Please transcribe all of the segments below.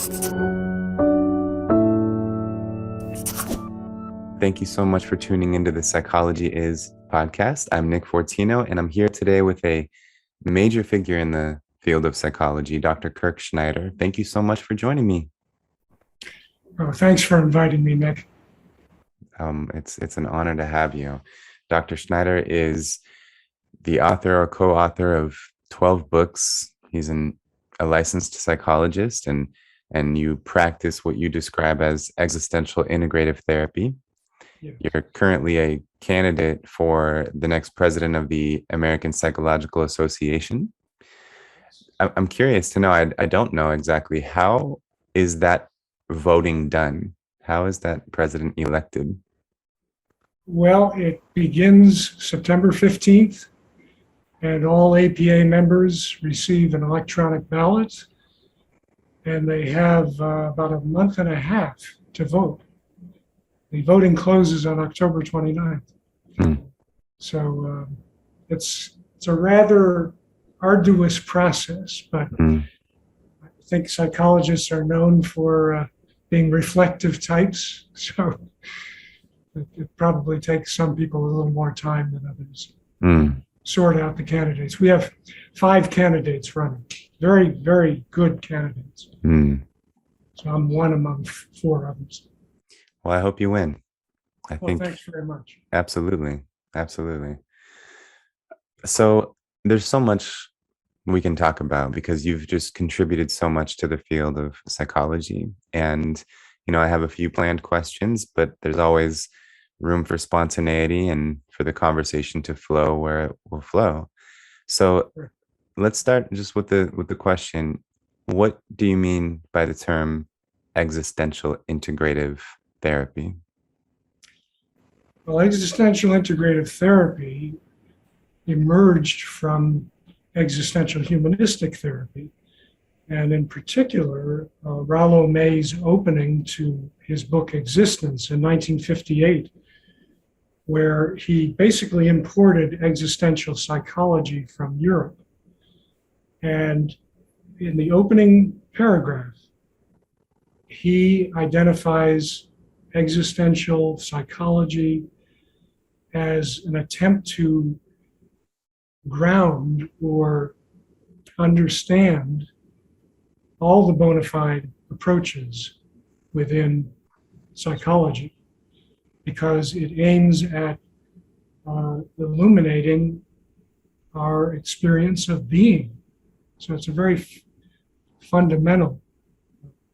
Thank you so much for tuning into the Psychology Is podcast. I'm Nick Fortino, and I'm here today with a major figure in the field of psychology, Dr. Kirk Schneider. Thank you so much for joining me. Oh, thanks for inviting me, Nick. It's an honor to have you. Dr. Schneider is the author or co-author of 12 books. He's a licensed psychologist, and you practice what you describe as existential integrative therapy. Yes. You're currently a candidate for the next president of the American Psychological Association. I'm curious to know, I don't know exactly, how is that voting done? How is that president elected? Well, it begins September 15th, and all APA members receive an electronic ballot, and they have about a month and a half to vote. The voting closes on October 29th. So it's a rather arduous process, but I think psychologists are known for being reflective types, so it probably takes some people a little more time than others. Sort out the candidates. We have 5 candidates running, very, very good candidates. So I'm one among 4 others. Well, I hope you win. I think. Thanks very much. Absolutely. So there's so much we can talk about because you've just contributed so much to the field of psychology. And, I have a few planned questions, but there's always room for spontaneity and for the conversation to flow where it will flow. So let's start just with the question. What do you mean by the term existential integrative therapy? Well, existential integrative therapy emerged from existential humanistic therapy, and in particular, Rollo May's opening to his book Existence in 1958, where he basically imported existential psychology from Europe. And in the opening paragraph, he identifies existential psychology as an attempt to ground or understand all the bona fide approaches within psychology, because it aims at illuminating our experience of being. So it's a very fundamental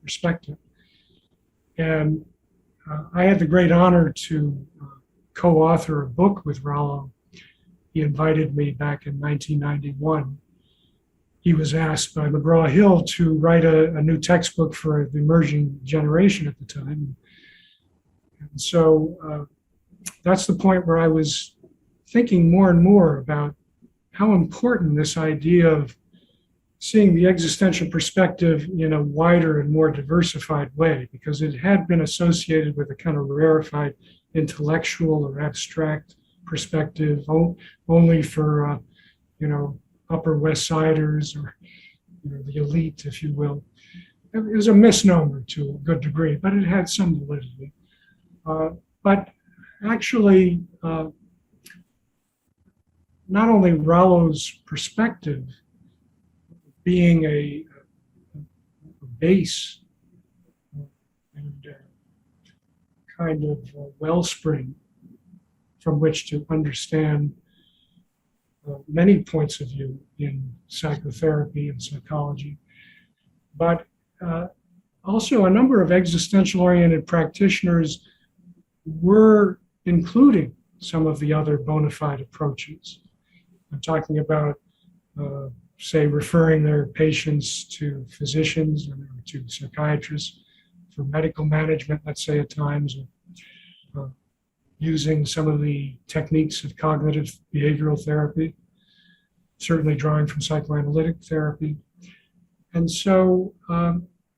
perspective. And I had the great honor to co-author a book with Rollo. He invited me back in 1991. He was asked by McGraw-Hill to write a new textbook for the emerging generation at the time. And so that's the point where I was thinking more and more about how important this idea of seeing the existential perspective in a wider and more diversified way, because it had been associated with a kind of rarefied intellectual or abstract perspective only for, Upper West Siders or the elite, if you will. It was a misnomer to a good degree, but it had some validity. But actually, not only Rollo's perspective being a base and kind of wellspring from which to understand many points of view in psychotherapy and psychology, but also a number of existential-oriented practitioners were including some of the other bona fide approaches. I'm talking about, say, referring their patients to physicians or to psychiatrists for medical management, let's say at times, or using some of the techniques of cognitive behavioral therapy, certainly drawing from psychoanalytic therapy. And so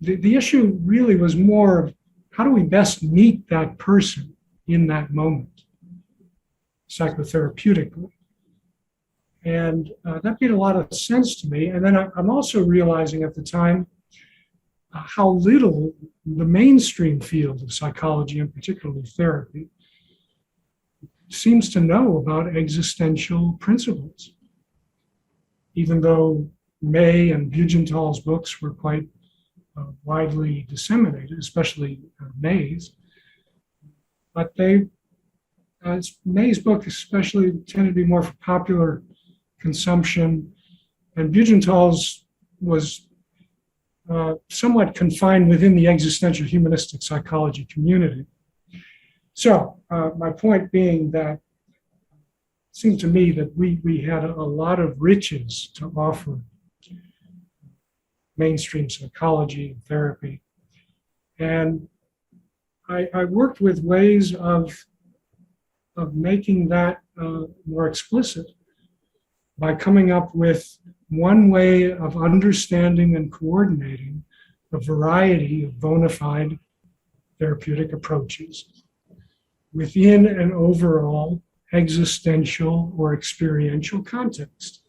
the issue really was more of how do we best meet that person in that moment, psychotherapeutically. And that made a lot of sense to me. And then I'm also realizing at the time how little the mainstream field of psychology, and particularly therapy, seems to know about existential principles. Even though May and Bugenthal's books were quite widely disseminated, especially May's, but May's book especially tended to be more for popular consumption, and Bugenthal's was somewhat confined within the existential humanistic psychology community. So my point being that it seemed to me that we had a lot of riches to offer mainstream psychology and therapy. And I worked with ways of making that more explicit by coming up with one way of understanding and coordinating a variety of bona fide therapeutic approaches within an overall existential or experiential context.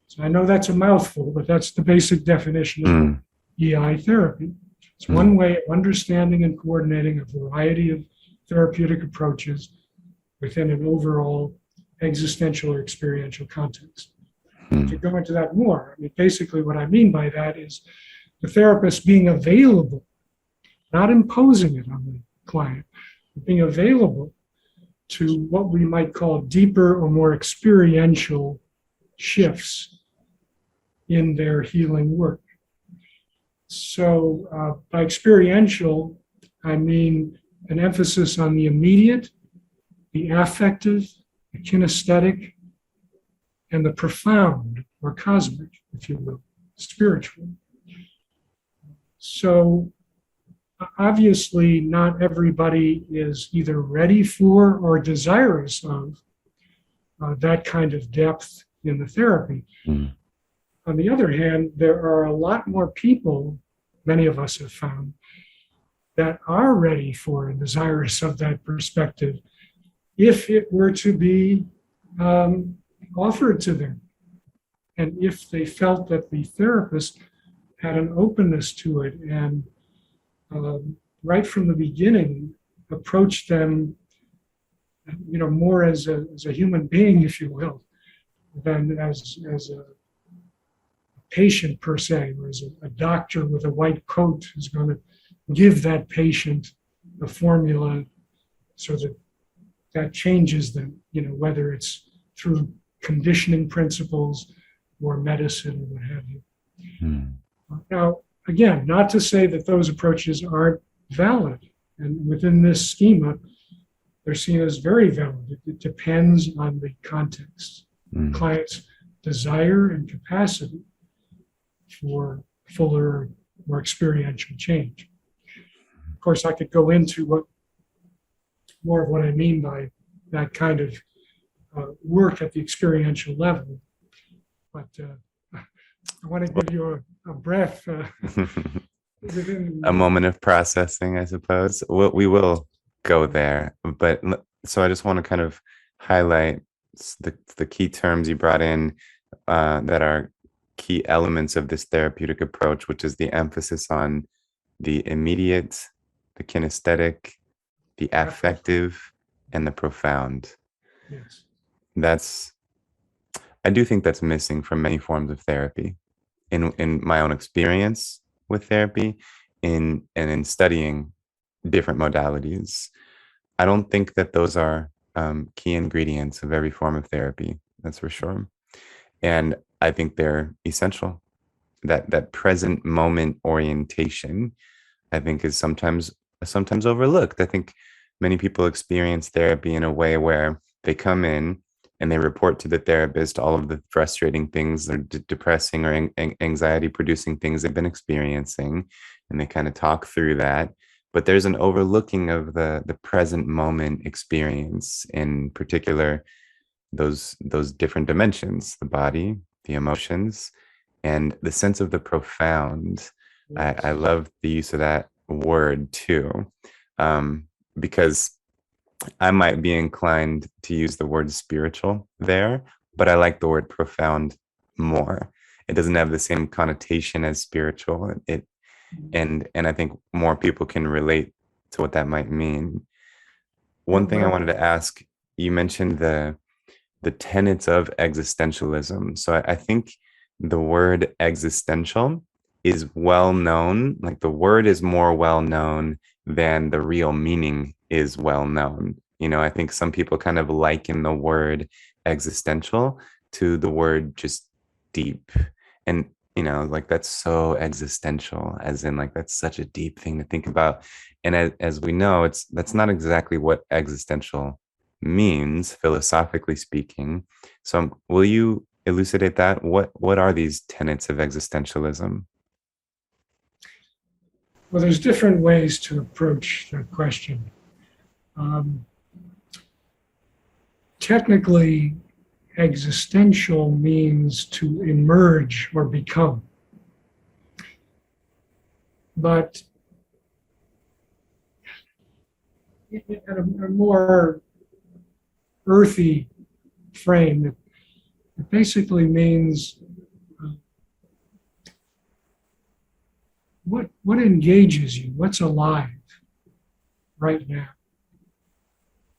So I know that's a mouthful, but that's the basic definition of EI therapy. It's one way of understanding and coordinating a variety of therapeutic approaches within an overall existential or experiential context. To go into that more, I mean, basically what I mean by that is the therapist being available, not imposing it on the client, but being available to what we might call deeper or more experiential shifts in their healing work. So by experiential, I mean an emphasis on the immediate, the affective, the kinesthetic, and the profound or cosmic, if you will, spiritual. So obviously not everybody is either ready for or desirous of that kind of depth in the therapy. On the other hand, there are a lot more people, many of us have found, that are ready for and desirous of that perspective if it were to be offered to them. And if they felt that the therapist had an openness to it and right from the beginning approached them, more as a human being, if you will, than as a patient per se, or as a doctor with a white coat who's going to give that patient a formula so that changes them, whether it's through conditioning principles or medicine or what have you. Now, again, not to say that those approaches aren't valid. And within this schema, they're seen as very valid. It depends on the context, the client's desire and capacity for fuller, more experiential change. Of course, I could go into more of what I mean by that kind of work at the experiential level, but I want to give you a breath. A moment of processing, I suppose. We will go there, but so I just want to kind of highlight the key terms you brought in that are key elements of this therapeutic approach, which is the emphasis on the immediate, the kinesthetic, the affective, and the profound. Yes. I do think that's missing from many forms of therapy. In my own experience with therapy, in studying different modalities, I don't think that those are key ingredients of every form of therapy. That's for sure. And I think they're essential. That present moment orientation, I think, is sometimes overlooked. I think many people experience therapy in a way where they come in and they report to the therapist all of the frustrating things or depressing or anxiety producing things they've been experiencing, and they kind of talk through that. But there's an overlooking of the present moment experience, in particular those different dimensions, the body, the emotions, and the sense of the profound. I love the use of that word too, because I might be inclined to use the word spiritual there, but I like the word profound more. It doesn't have the same connotation as spiritual. It And I think more people can relate to what that might mean. Yeah, One thing I well, wanted to ask, you mentioned the tenets of existentialism. So I think the word existential is well known, like the word is more well known than the real meaning is well known. I think some people kind of liken the word existential to the word just deep. And, like that's so existential, as in like that's such a deep thing to think about. And as we know, that's not exactly what existential means, philosophically speaking. So, will you elucidate that? What are these tenets of existentialism? well, there's different ways to approach that question. Um, Technically, existential means to emerge or become. But at a more earthy frame, it basically means uh, what engages you, what's alive right now.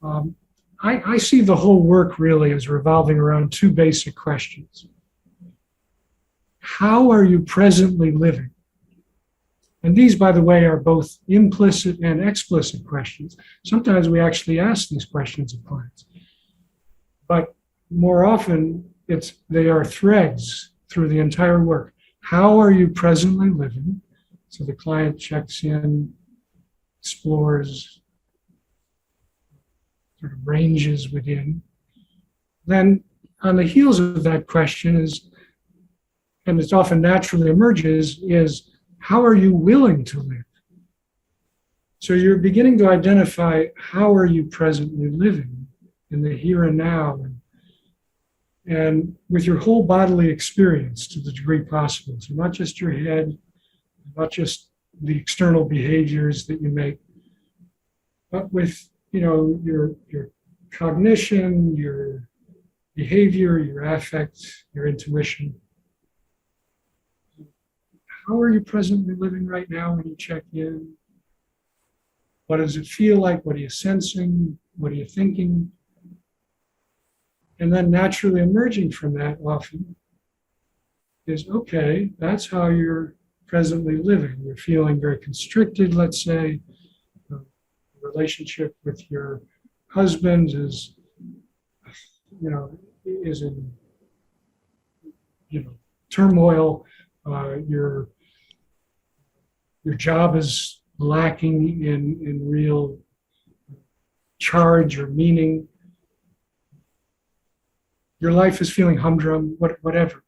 Um, I see the whole work really as revolving around two basic questions. How are you presently living? And these, by the way, are both implicit and explicit questions. Sometimes we actually ask these questions of clients, but more often they are threads through the entire work. How are you presently living? So the client checks in, explores, sort of ranges within. Then on the heels of that question is, and it often naturally emerges, is how are you willing to live? So you're beginning to identify how are you presently living in the here and now, and with your whole bodily experience to the degree possible. So not just your head, not just the external behaviors that you make, but with your cognition, your behavior, your affect, your intuition. How are you presently living right now when you check in? What does it feel like? What are you sensing? What are you thinking? And then naturally emerging from that often is, okay, that's how you're presently living. You're feeling very constricted, let's say. The relationship with your husband is in, turmoil. Your job is lacking in real charge or meaning. Your life is feeling humdrum, whatever.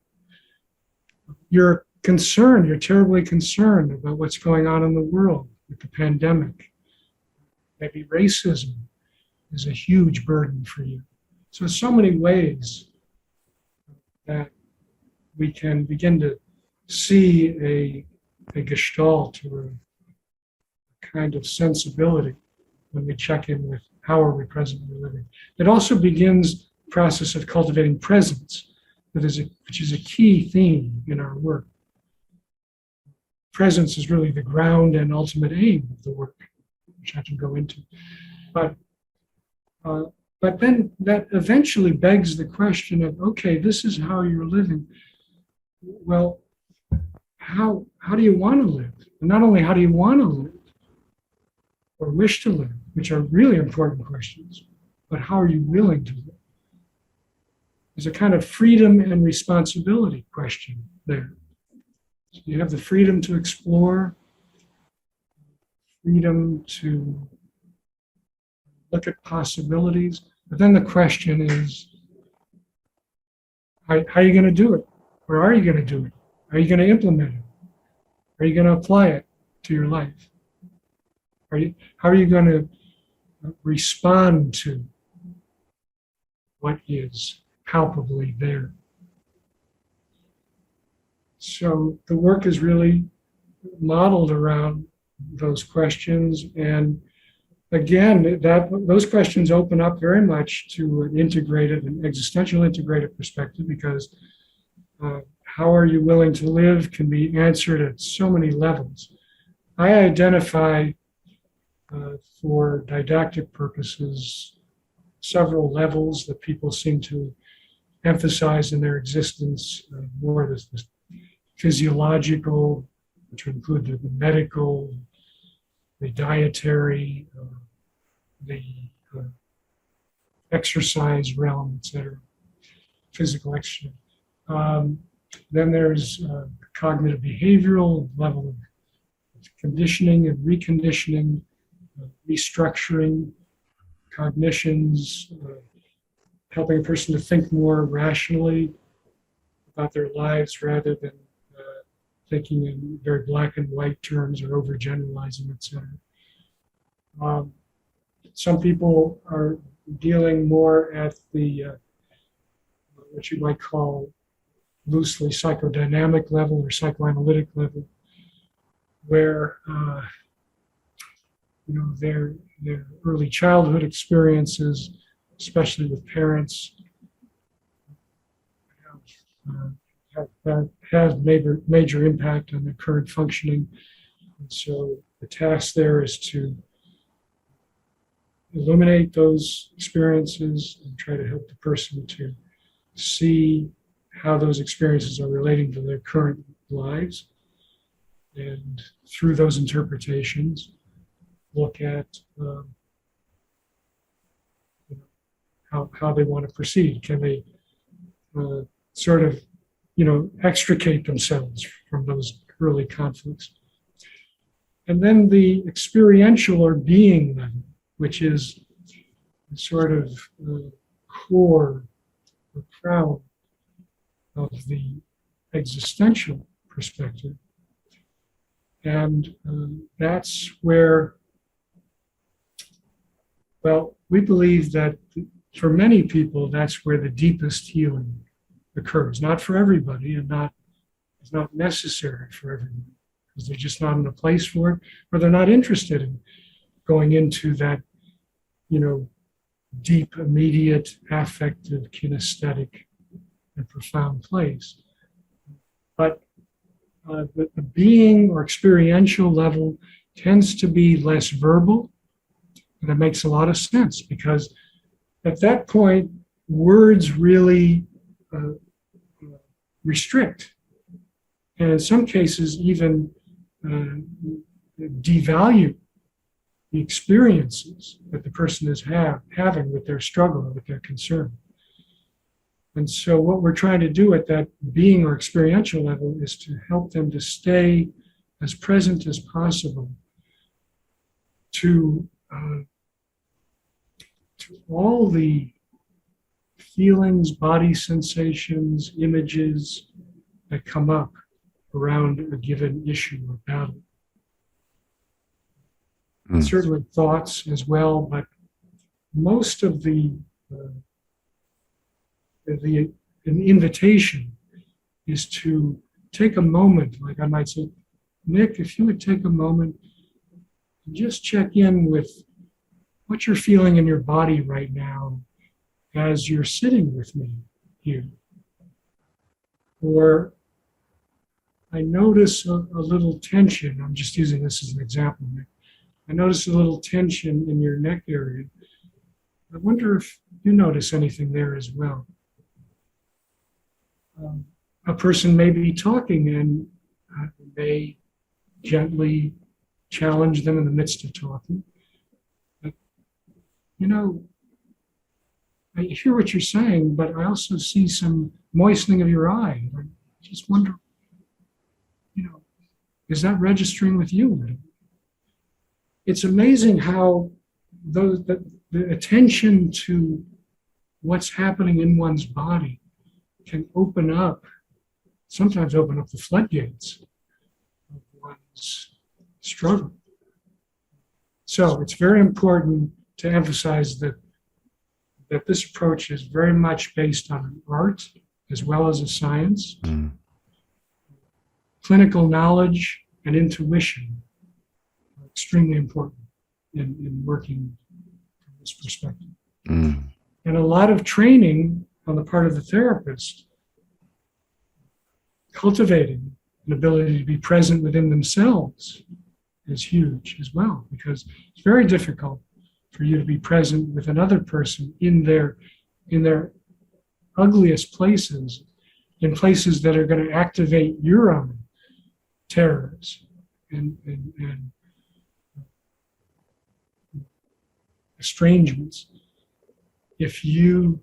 You're concerned, you're terribly concerned about what's going on in the world with the pandemic. Maybe racism is a huge burden for you. So many ways that we can begin to see a gestalt or a kind of sensibility when we check in with how are we presently living. It also begins the process of cultivating presence, which is a key theme in our work. Presence is really the ground and ultimate aim of the work, which I can go into. But then that eventually begs the question of, okay, this is how you're living. Well, how do you want to live? And not only how do you want to live or wish to live, which are really important questions, but how are you willing to live? There's a kind of freedom and responsibility question there. So you have the freedom to explore, freedom to look at possibilities, but then the question is, how are you going to do it? Where are you going to do it? Are you going to implement it? Are you going to apply it to your life? How are you going to respond to what is palpably there? So the work is really modeled around those questions, and again, those questions open up very much to an existential integrative perspective, because how are you willing to live can be answered at so many levels. I identify for didactic purposes several levels that people seem to emphasize in their existence. More this physiological, which would include the medical, the dietary, the exercise realm, etc., physical exercise. Then there's cognitive behavioral level of conditioning and reconditioning, restructuring cognitions, helping a person to think more rationally about their lives rather than thinking in very black and white terms or overgeneralizing, etc. Some people are dealing more at the what you might call loosely psychodynamic level or psychoanalytic level, where their early childhood experiences, especially with parents, have major impact on their current functioning. And so the task there is to illuminate those experiences and try to help the person to see how those experiences are relating to their current lives. And through those interpretations, look at how they want to proceed. Can they sort of, extricate themselves from those early conflicts? And then the experiential or being level, which is sort of core or crown of the existential perspective. And that's where, well, we believe that for many people, that's where the deepest healing occurs. Not for everybody, and it's not necessary for everyone, because they're just not in a place for it, or they're not interested in going into that, deep, immediate, affective, kinesthetic, and profound place. But the being or experiential level tends to be less verbal, and it makes a lot of sense, because at that point, words really restrict, and in some cases even devalue the experiences that the person is having with their struggle or with their concern. And so what we're trying to do at that being or experiential level is to help them to stay as present as possible to all the feelings, body sensations, images that come up around a given issue or battle. Certainly thoughts as well, but most of an invitation is to take a moment, like I might say, Nick, if you would take a moment and just check in with what you're feeling in your body right now as you're sitting with me here. Or I notice a little tension. I'm just using this as an example, Nick. I notice a little tension in your neck area. I wonder if you notice anything there as well. A person may be talking, and may gently challenge them in the midst of talking. But, I hear what you're saying, but I also see some moistening of your eye. I just wonder, is that registering with you? It's amazing how the attention to what's happening in one's body can sometimes open up the floodgates of one's struggle. So it's very important to emphasize that this approach is very much based on an art as well as a science. Clinical knowledge and intuition are extremely important in working from this perspective. And a lot of training on the part of the therapist, cultivating an ability to be present within themselves is huge as well, because it's very difficult for you to be present with another person in their ugliest places, in places that are going to activate your own terrors and estrangements. If you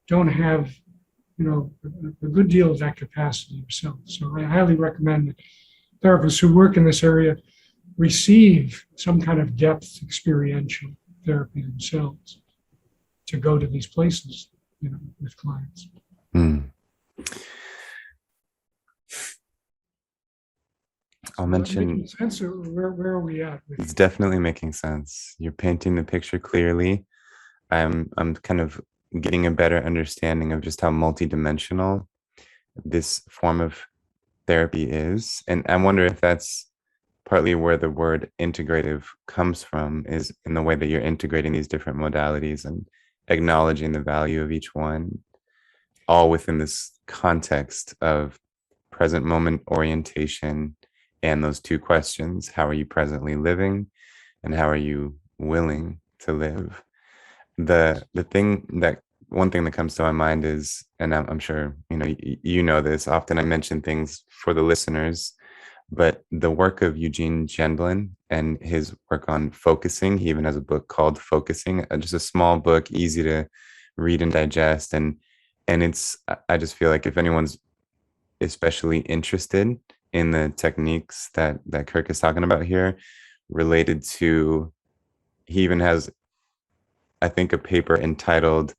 don't have, a good deal of that capacity yourself. So I highly recommend that therapists who work in this area receive some kind of depth experiential therapy themselves to go to these places, with clients. I'll mention. Making sense, or where are we at? It's definitely making sense. You're painting the picture clearly. I'm kind of getting a better understanding of just how multidimensional this form of therapy is, and I wonder if that's partly where the word integrative comes from, is in the way that you're integrating these different modalities and acknowledging the value of each one, all within this context of present moment orientation and those two questions: how are you presently living, and how are you willing to live? The one thing that comes to my mind is, and I'm sure you know this, often I mention things for the listeners, but the work of Eugene Gendlin and his work on focusing. He even has a book called Focusing, just a small book, easy to read and digest, and I just feel like if anyone's especially interested in the techniques that Kirk is talking about here, related to, he even has, I think, a paper entitled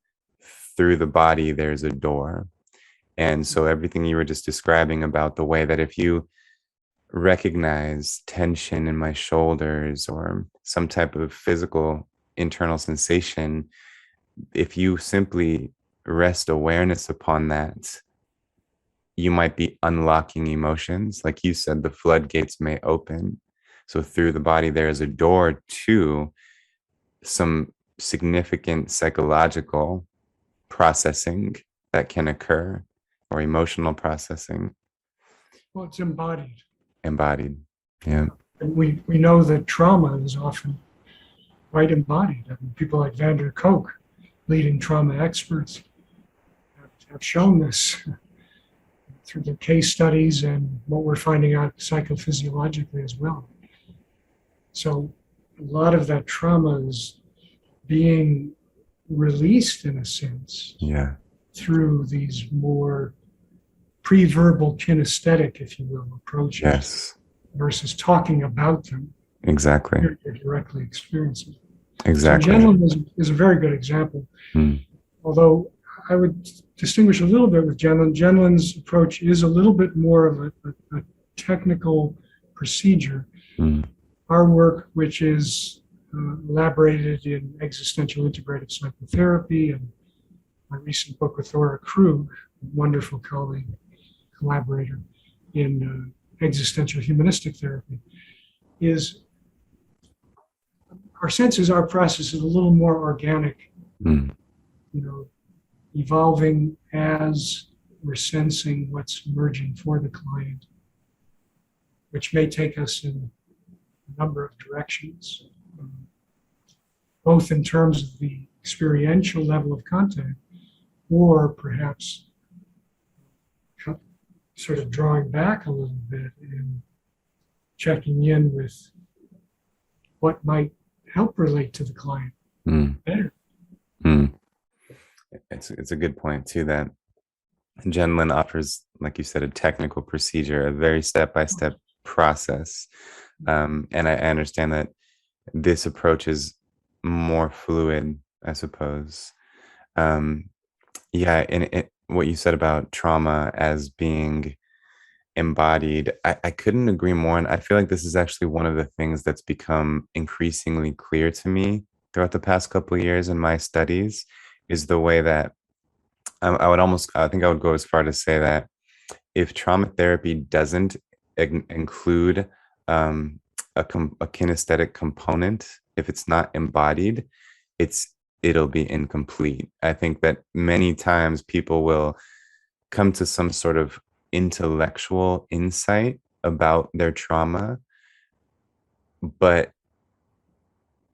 "Through the Body There's a Door." And so everything you were just describing about the way that if you recognize tension in my shoulders or some type of physical internal sensation, if you simply rest awareness upon that, you might be unlocking emotions. Like you said, the floodgates may open. So through the body, there is a door to some significant psychological processing that can occur, or emotional processing. Well, it's embodied. Yeah. And we know that trauma is often quite embodied. I mean, people like Van Koch, leading trauma experts, have shown this through their case studies and what we're finding out psychophysiologically as well. So a lot of that trauma is being released, in a sense, through these more pre-verbal kinesthetic, if you will, approaches, versus talking about them. Exactly. You're directly experiencing. Exactly. So Gendlin is a very good example. Although I would distinguish a little bit with Gendlin. Gendlin's approach is a little bit more of a technical procedure. Our work, which is elaborated in Existential Integrative Psychotherapy, and my recent book with Laura Krug, a wonderful colleague, collaborator in Existential Humanistic Therapy, is our sense is our process is a little more organic, evolving as we're sensing what's emerging for the client, which may take us in a number of directions, both in terms of the experiential level of contact, or perhaps sort of drawing back a little bit and checking in with what might help relate to the client better. It's a good point too, that Gendlin offers, like you said, a technical procedure, a very step-by-step process. And I understand that this approach is more fluid, I suppose. And what you said about trauma as being embodied, I couldn't agree more. And I feel like this is actually one of the things that's become increasingly clear to me throughout the past couple of years in my studies, is the way that I think I would go as far to say that if trauma therapy doesn't include a kinesthetic component, if it's not embodied, it'll be incomplete. I think that many times people will come to some sort of intellectual insight about their trauma, but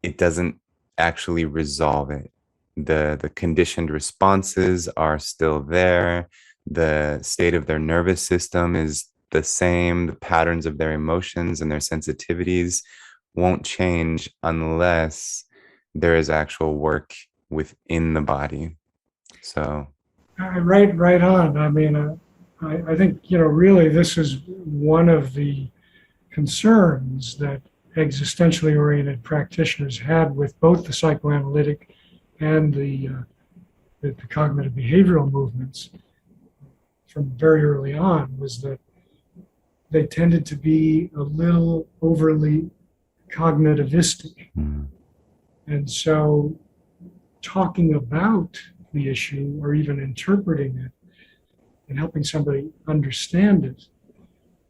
it doesn't actually resolve it. The conditioned responses are still there. The state of their nervous system is the same. The patterns of their emotions and their sensitivities won't change unless there is actual work within the body. So, right on. I mean, I think, really this is one of the concerns that existentially oriented practitioners had with both the psychoanalytic and the cognitive behavioral movements from very early on, was that they tended to be a little overly cognitivistic. mm, And so talking about the issue or even interpreting it and helping somebody understand it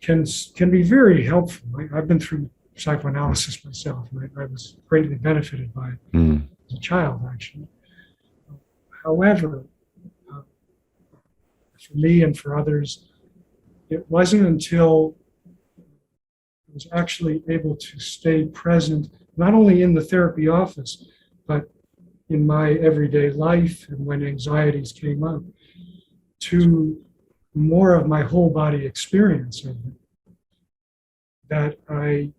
can be very helpful. I've been through psychoanalysis myself, and I was greatly benefited by it mm, as a child, actually. However, uh, for me and for others, it wasn't until I was actually able to stay present, not only in the therapy office, but in my everyday life and when anxieties came up, to more of my whole body experience of it, that I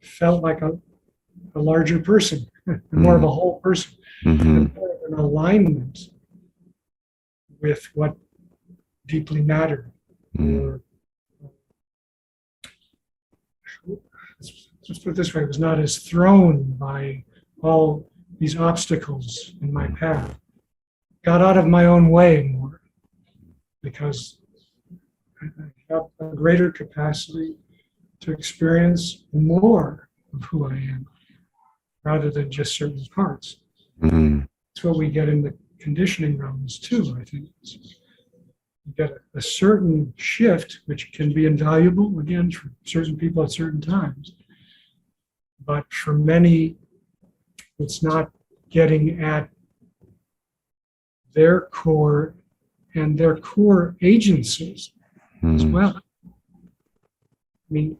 felt like a larger person, more of a whole person, mhm, and more of an alignment with what deeply mattered. mm, Or let's put it this way, I was not as thrown by all these obstacles in my path. Got out of my own way more because I have a greater capacity to experience more of who I am rather than just certain parts. mm, It's what we get in the conditioning realms too, I think. You get a certain shift, which can be invaluable, again, for certain people at certain times. But for many, it's not getting at their core and their core agencies as well. I mean,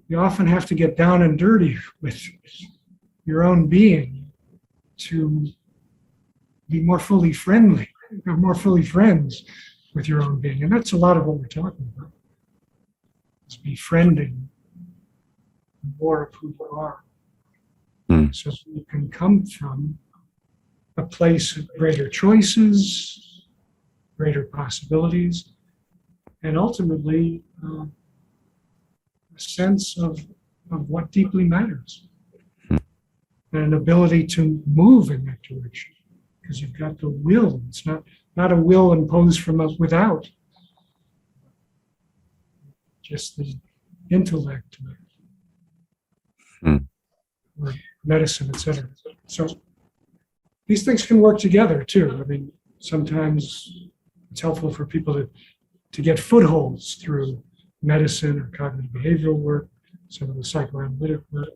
you often have to get down and dirty with your own being to be more fully friendly, or more fully friends with your own being. And that's a lot of what we're talking about. It's befriending more of who you are. mm, So you can come from a place of greater choices, greater possibilities, and ultimately a sense of what deeply matters and an ability to move in that direction because you've got the will. It's not a will imposed from without, just the intellect mm. or medicine, etc. So these things can work together too. I mean, sometimes it's helpful for people to get footholds through medicine or cognitive behavioral work, some of the psychoanalytic work,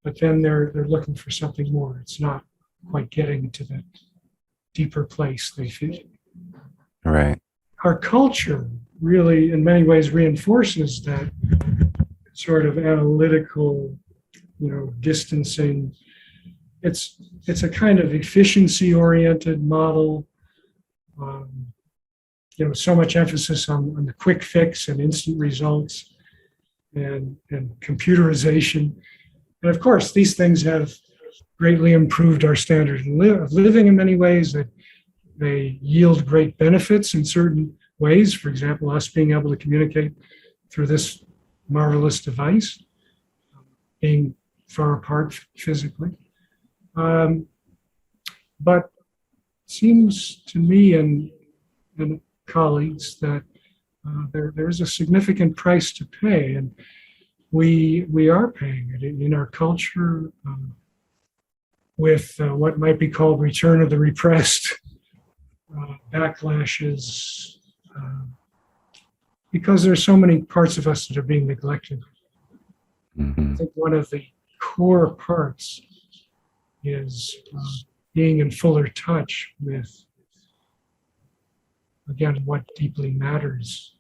but then they're looking for something more. It's not quite getting to that deeper place they feel. Right. Our culture really, in many ways, reinforces that sort of analytical, distancing. It's a kind of efficiency-oriented model. So much emphasis on the quick fix and instant results and computerization. And of course, these things have greatly improved our standard of living in many ways, that they yield great benefits in certain ways. For example, us being able to communicate through this marvelous device, being far apart physically. But it seems to me and colleagues that there is a significant price to pay, and we are paying it in our culture with what might be called return of the repressed, backlashes, because there's so many parts of us that are being neglected. I think one of the core parts is being in fuller touch with, again, what deeply matters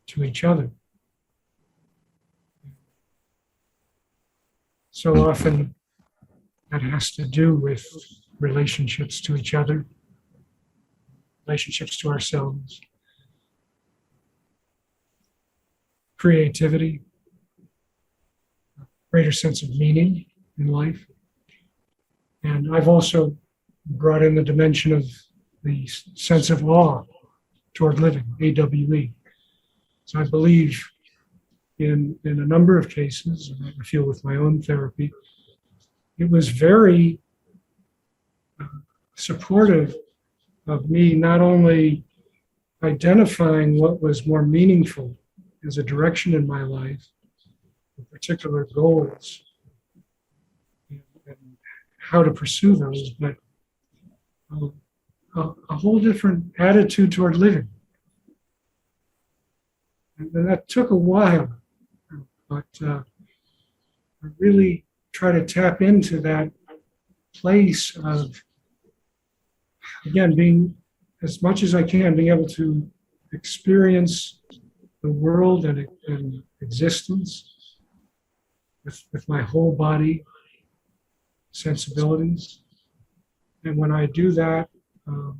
to each other. So often that has to do with relationships to each other, relationships to ourselves, creativity, greater sense of meaning in life. And I've also brought in the dimension of the sense of awe toward living, AWE. So I believe in a number of cases, and I feel with my own therapy, it was very supportive of me not only identifying what was more meaningful as a direction in my life, particular goals, and how to pursue those, but a whole different attitude toward living. And that took a while, but I really try to tap into that place of, again, being, as much as I can, being able to experience the world and existence with my whole body, sensibilities. And when I do that, I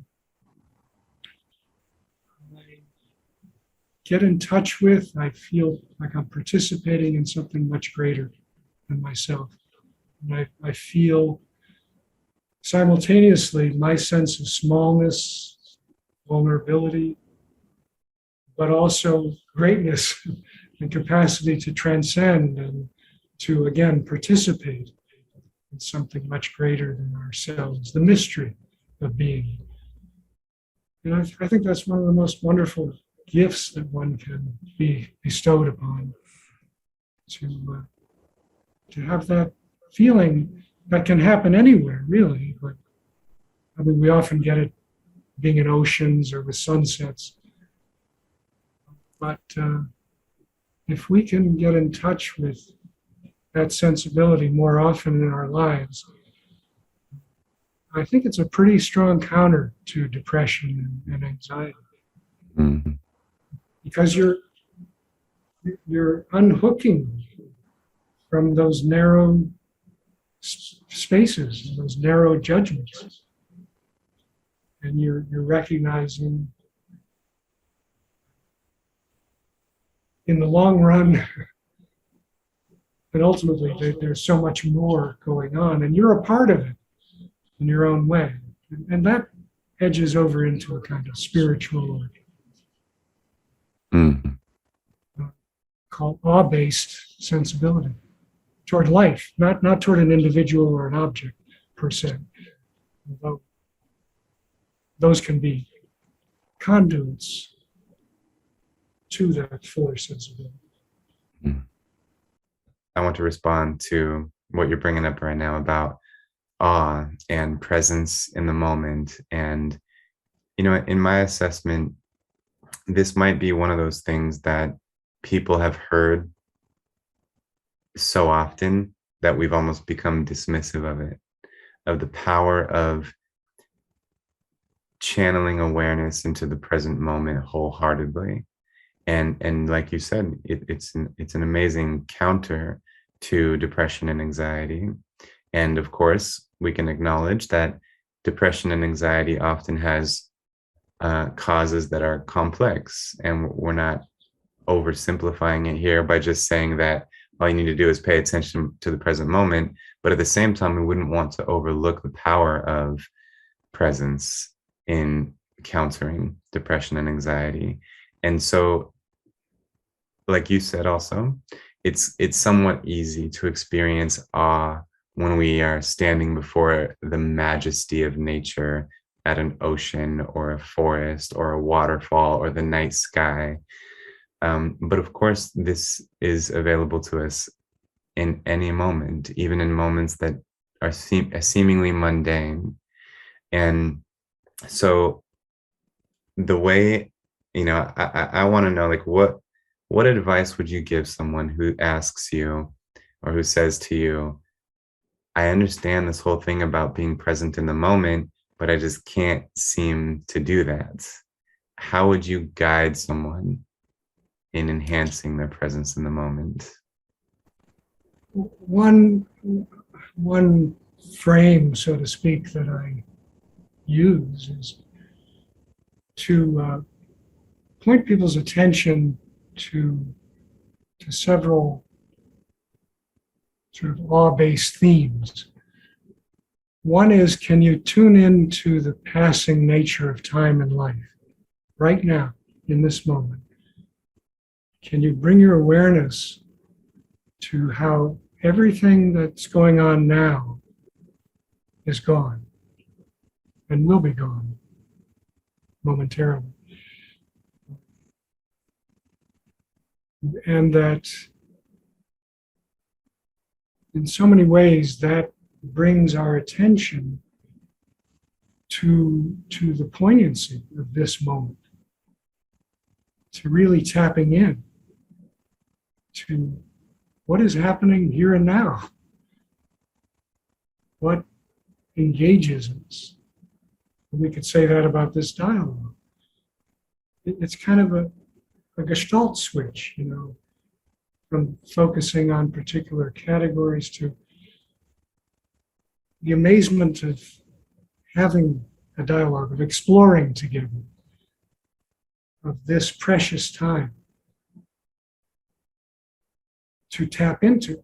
get in touch with, I feel like I'm participating in something much greater than myself. And I feel simultaneously my sense of smallness, vulnerability, but also greatness and capacity to transcend and to, again, participate in something much greater than ourselves, the mystery of being. And I think that's one of the most wonderful gifts that one can be bestowed upon, to have that feeling that can happen anywhere, really. But I mean, we often get it being in oceans or with sunsets. But if we can get in touch with that sensibility more often in our lives, I think it's a pretty strong counter to depression and anxiety. Mm-hmm. Because you're unhooking from those narrow spaces, those narrow judgments, and you're recognizing in the long run that ultimately there's so much more going on, and you're a part of it in your own way, and that edges over into a kind of spiritual, called awe-based sensibility toward life, not toward an individual or an object per se. Although those can be conduits to that fuller sensibility. I want to respond to what you're bringing up right now about awe and presence in the moment. And, you know, in my assessment, this might be one of those things that people have heard so often that we've almost become dismissive of it, of the power of channeling awareness into the present moment wholeheartedly. And like you said, it's an amazing counter to depression and anxiety. And of course, we can acknowledge that depression and anxiety often has causes that are complex, and we're not oversimplifying it here by just saying that all you need to do is pay attention to the present moment. But at the same time, we wouldn't want to overlook the power of presence in countering depression and anxiety. And so, like you said also, it's somewhat easy to experience awe when we are standing before the majesty of nature at an ocean or a forest or a waterfall or the night sky. But of course, this is available to us in any moment, even in moments that are seemingly mundane. And so the way, you know, I want to know, like, what advice would you give someone who asks you or who says to you, I understand this whole thing about being present in the moment, but I just can't seem to do that? How would you guide someone in enhancing their presence in the moment? one frame, so to speak, that I use is to point people's attention to several sort of awe-based themes. One is, can you tune into the passing nature of time and life right now, in this moment? Can you bring your awareness to how everything that's going on now is gone and will be gone momentarily? And that in so many ways that brings our attention to the poignancy of this moment, to really tapping in to what is happening here and now, what engages us. And we could say that about this dialogue. It's kind of a gestalt switch, you know, from focusing on particular categories to the amazement of having a dialogue, of exploring together, of this precious time to tap into.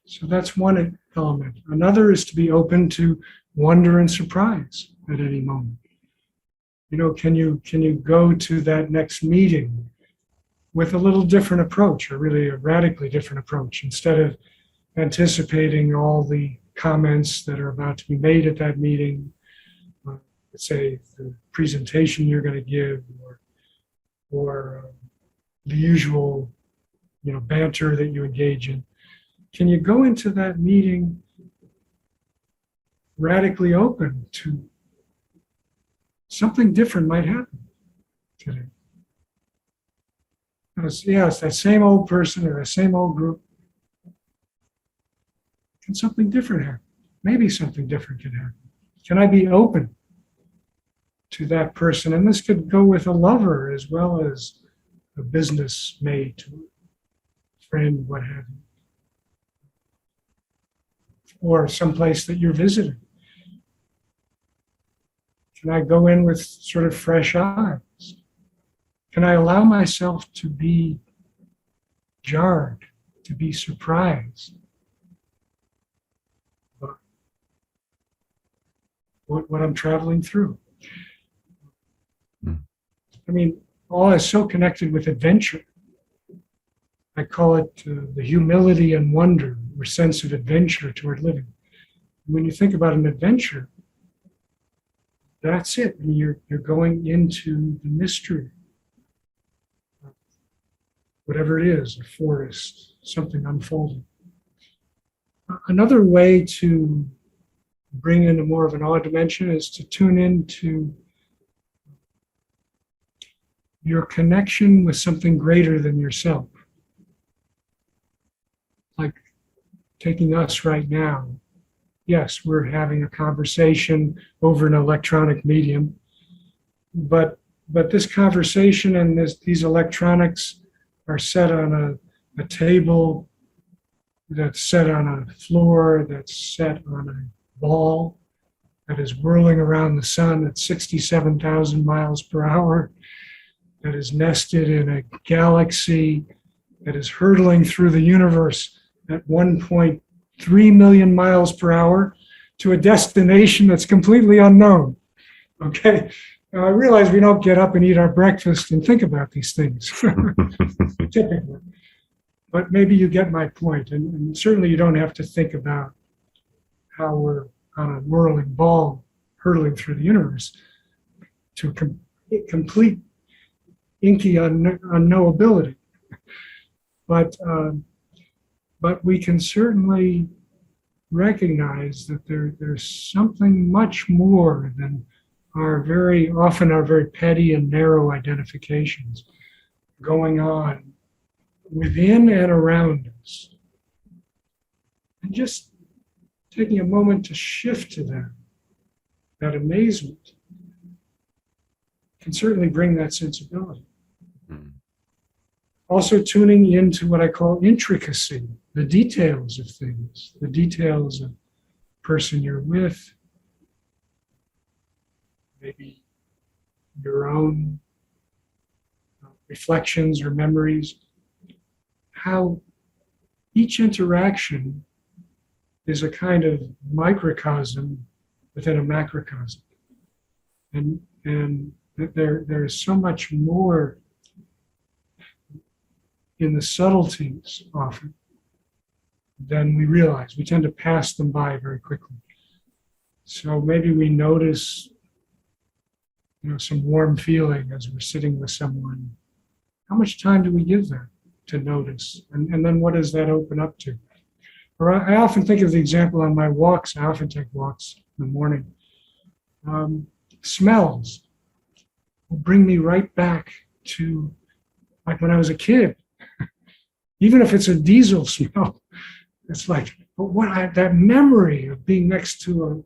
So that's one element. Another is to be open to wonder and surprise at any moment. You know, can you go to that next meeting with a little different approach, or really a radically different approach, instead of anticipating all the comments that are about to be made at that meeting, let's say the presentation you're going to give, or the usual, you know, banter that you engage in. Can you go into that meeting radically open to something different might happen today? Yeah, it's that same old person or the same old group. Can something different happen? Maybe something different can happen. Can I be open to that person? And this could go with a lover as well as a business mate, friend, what have you, or someplace that you're visiting. Can I go in with sort of fresh eyes? Can I allow myself to be jarred, to be surprised by what I'm traveling through? I mean, all is so connected with adventure. I call it the humility and wonder, or sense of adventure toward living. When you think about an adventure, that's it. I mean, you're going into the mystery. Whatever it is, a forest, something unfolding. Another way to bring in a more of an awe dimension is to tune into your connection with something greater than yourself. Like taking us right now. Yes, we're having a conversation over an electronic medium, but this conversation and these electronics are set on a table, that's set on a floor, that's set on a ball that is whirling around the sun at 67,000 miles per hour, that is nested in a galaxy that is hurtling through the universe at 1.3 million miles per hour to a destination that's completely unknown. Okay? Now, I realize we don't get up and eat our breakfast and think about these things, typically. But maybe you get my point. And certainly you don't have to think about how we're on a whirling ball hurtling through the universe to complete inky unknowability. But we can certainly recognize that there's something much more than our very petty and narrow identifications going on within and around us. And just taking a moment to shift to that amazement can certainly bring that sensibility. Also tuning into what I call intricacy, the details of things, the details of the person you're with, maybe your own reflections or memories, how each interaction is a kind of microcosm within a macrocosm. And there is so much more in the subtleties often than we realize. We tend to pass them by very quickly. So maybe we notice, some warm feeling as we're sitting with someone. How much time do we give that to notice? And then what does that open up to? Or I often think of the example on my walks. I often take walks in the morning. Smells will bring me right back to like when I was a kid. Even if it's a diesel smell, it's like, but that memory of being next to a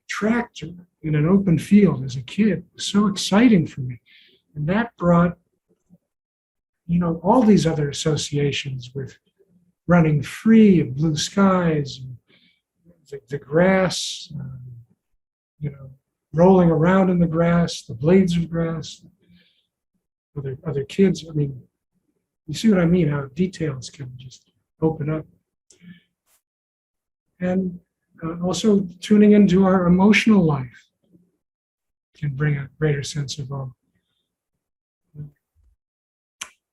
tractor in an open field as a kid was so exciting for me. And that brought, all these other associations with running free and blue skies, and the grass, rolling around in the grass, the blades of grass, other kids. I mean, you see what I mean, how details can just open up. And also tuning into our emotional life can bring a greater sense of awe.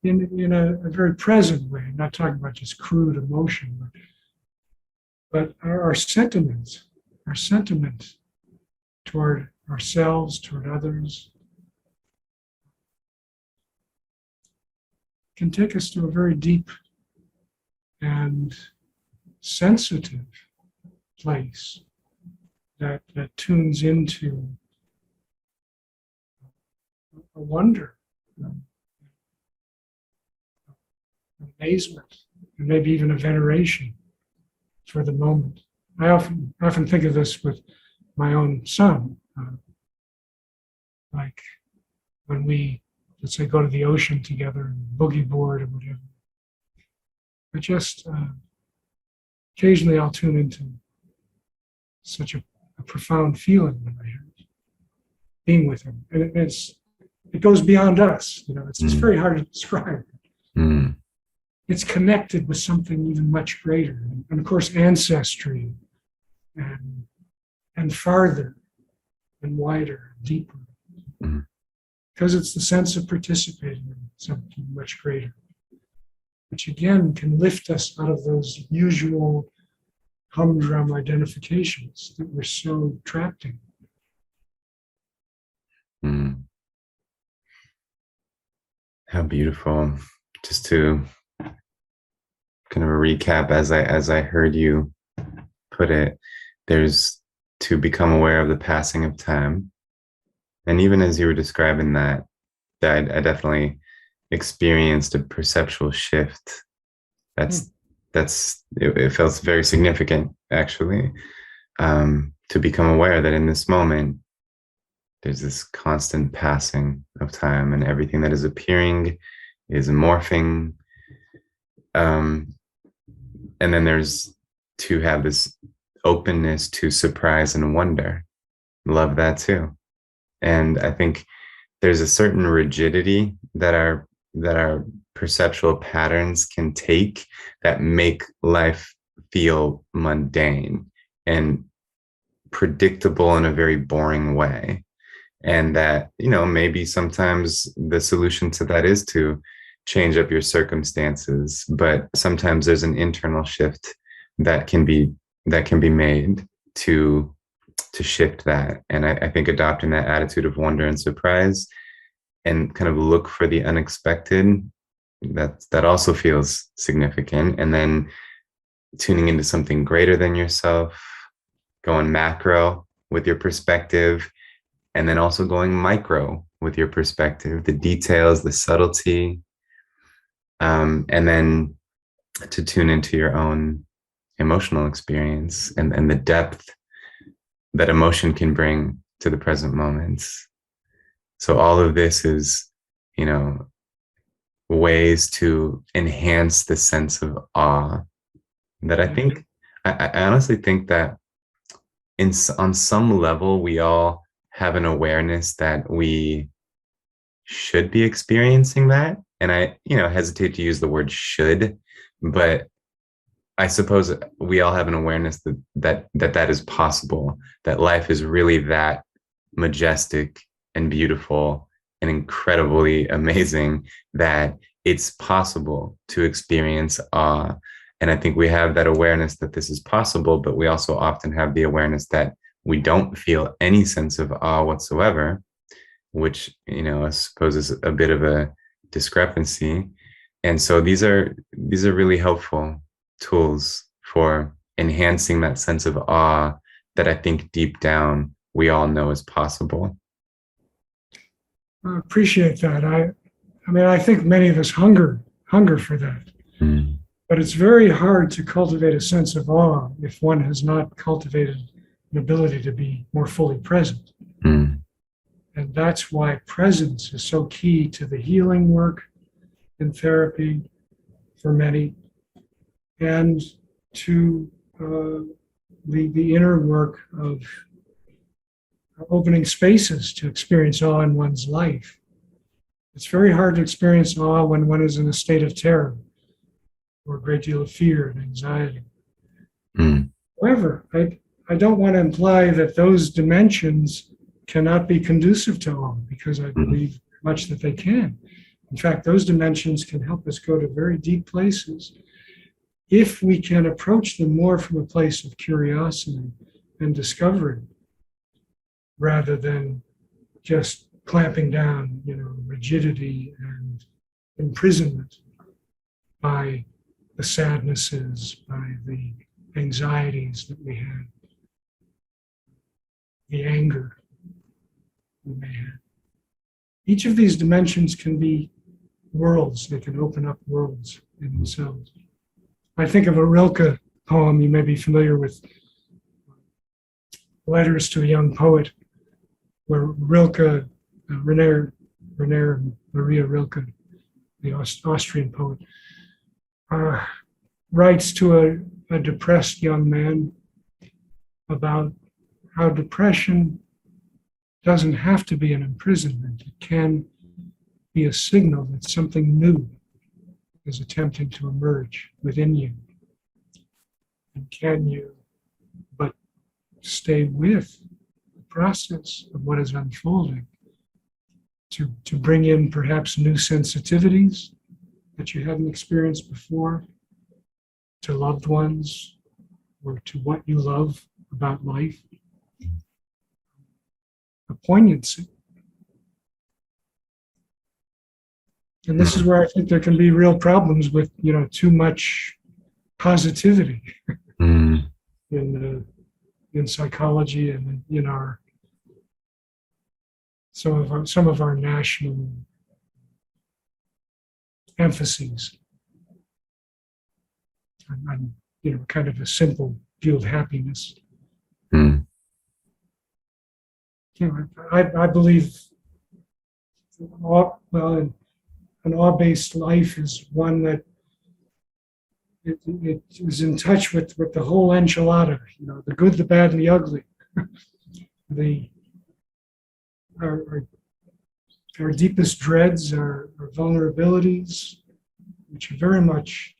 In a very present way. I'm not talking about just crude emotion, but our sentiment toward ourselves, toward others, can take us to a very deep and sensitive place that tunes into a wonder, amazement, and maybe even a veneration for the moment. I often think of this with my own son. Like when we, let's say, go to the ocean together and boogie board or whatever. But just occasionally I'll tune into such a profound feeling that I have being with him. And it goes beyond us. It's very hard to describe. Mm. It's connected with something even much greater. And of course, ancestry and farther and wider, deeper. Mm. Because it's the sense of participating in something much greater, which again can lift us out of those usual humdrum identifications that we're so trapped in. Mm. How beautiful. Just to kind of recap, as I heard you put it, there's to become aware of the passing of time. And even as you were describing that I definitely experienced a perceptual shift. It felt very significant, actually, to become aware that in this moment, there's this constant passing of time, and everything that is appearing is morphing. And then there's to have this openness to surprise and wonder. Love that too. And I think there's a certain rigidity that our perceptual patterns can take that make life feel mundane and predictable in a very boring way. And that, maybe sometimes the solution to that is to change up your circumstances, but sometimes there's an internal shift that can be made to shift that. And I think adopting that attitude of wonder and surprise and kind of look for the unexpected, that also feels significant. And then tuning into something greater than yourself, going macro with your perspective, and then also going micro with your perspective, the details, the subtlety, and then to tune into your own emotional experience and the depth that emotion can bring to the present moments. So all of this is, ways to enhance the sense of awe that I think, I honestly think that on some level, we all have an awareness that we should be experiencing that. And I, hesitate to use the word should, but I suppose we all have an awareness that is possible, that life is really that majestic and beautiful and incredibly amazing, that it's possible to experience awe. And I think we have that awareness that this is possible, but we also often have the awareness that we don't feel any sense of awe whatsoever, which, I suppose is a bit of a discrepancy. And so these are really helpful tools for enhancing that sense of awe that I think deep down we all know is possible. I appreciate that. I mean, I think many of us hunger for that. Mm. But it's very hard to cultivate a sense of awe if one has not cultivated an ability to be more fully present. Mm. And that's why presence is so key to the healing work in therapy for many, and to the inner work of opening spaces to experience awe in one's life. It's very hard to experience awe when one is in a state of terror or a great deal of fear and anxiety. Mm. However, I don't want to imply that those dimensions cannot be conducive to awe, because I believe much that they can. In fact, those dimensions can help us go to very deep places if we can approach them more from a place of curiosity and discovery, rather than just clamping down, rigidity and imprisonment by the sadnesses, by the anxieties that we have, the anger we may have. Each of these dimensions can be worlds. They can open up worlds in themselves. I think of a Rilke poem. You may be familiar with Letters to a Young Poet, where Rilke, Rainer Maria Rilke, the Austrian poet, writes to a depressed young man about how depression doesn't have to be an imprisonment. It can be a signal that something new is attempting to emerge within you. And can you but stay with the process of what is unfolding to bring in perhaps new sensitivities that you hadn't experienced before, to loved ones, or to what you love about life. A poignancy. And this is where I think there can be real problems with, too much positivity in psychology and in our some of our national emphases on kind of a simple view of happiness. Mm. I believe an awe-based life is one that it is in touch with the whole enchilada, the good, the bad, and the ugly. Our deepest dreads, our vulnerabilities, which very much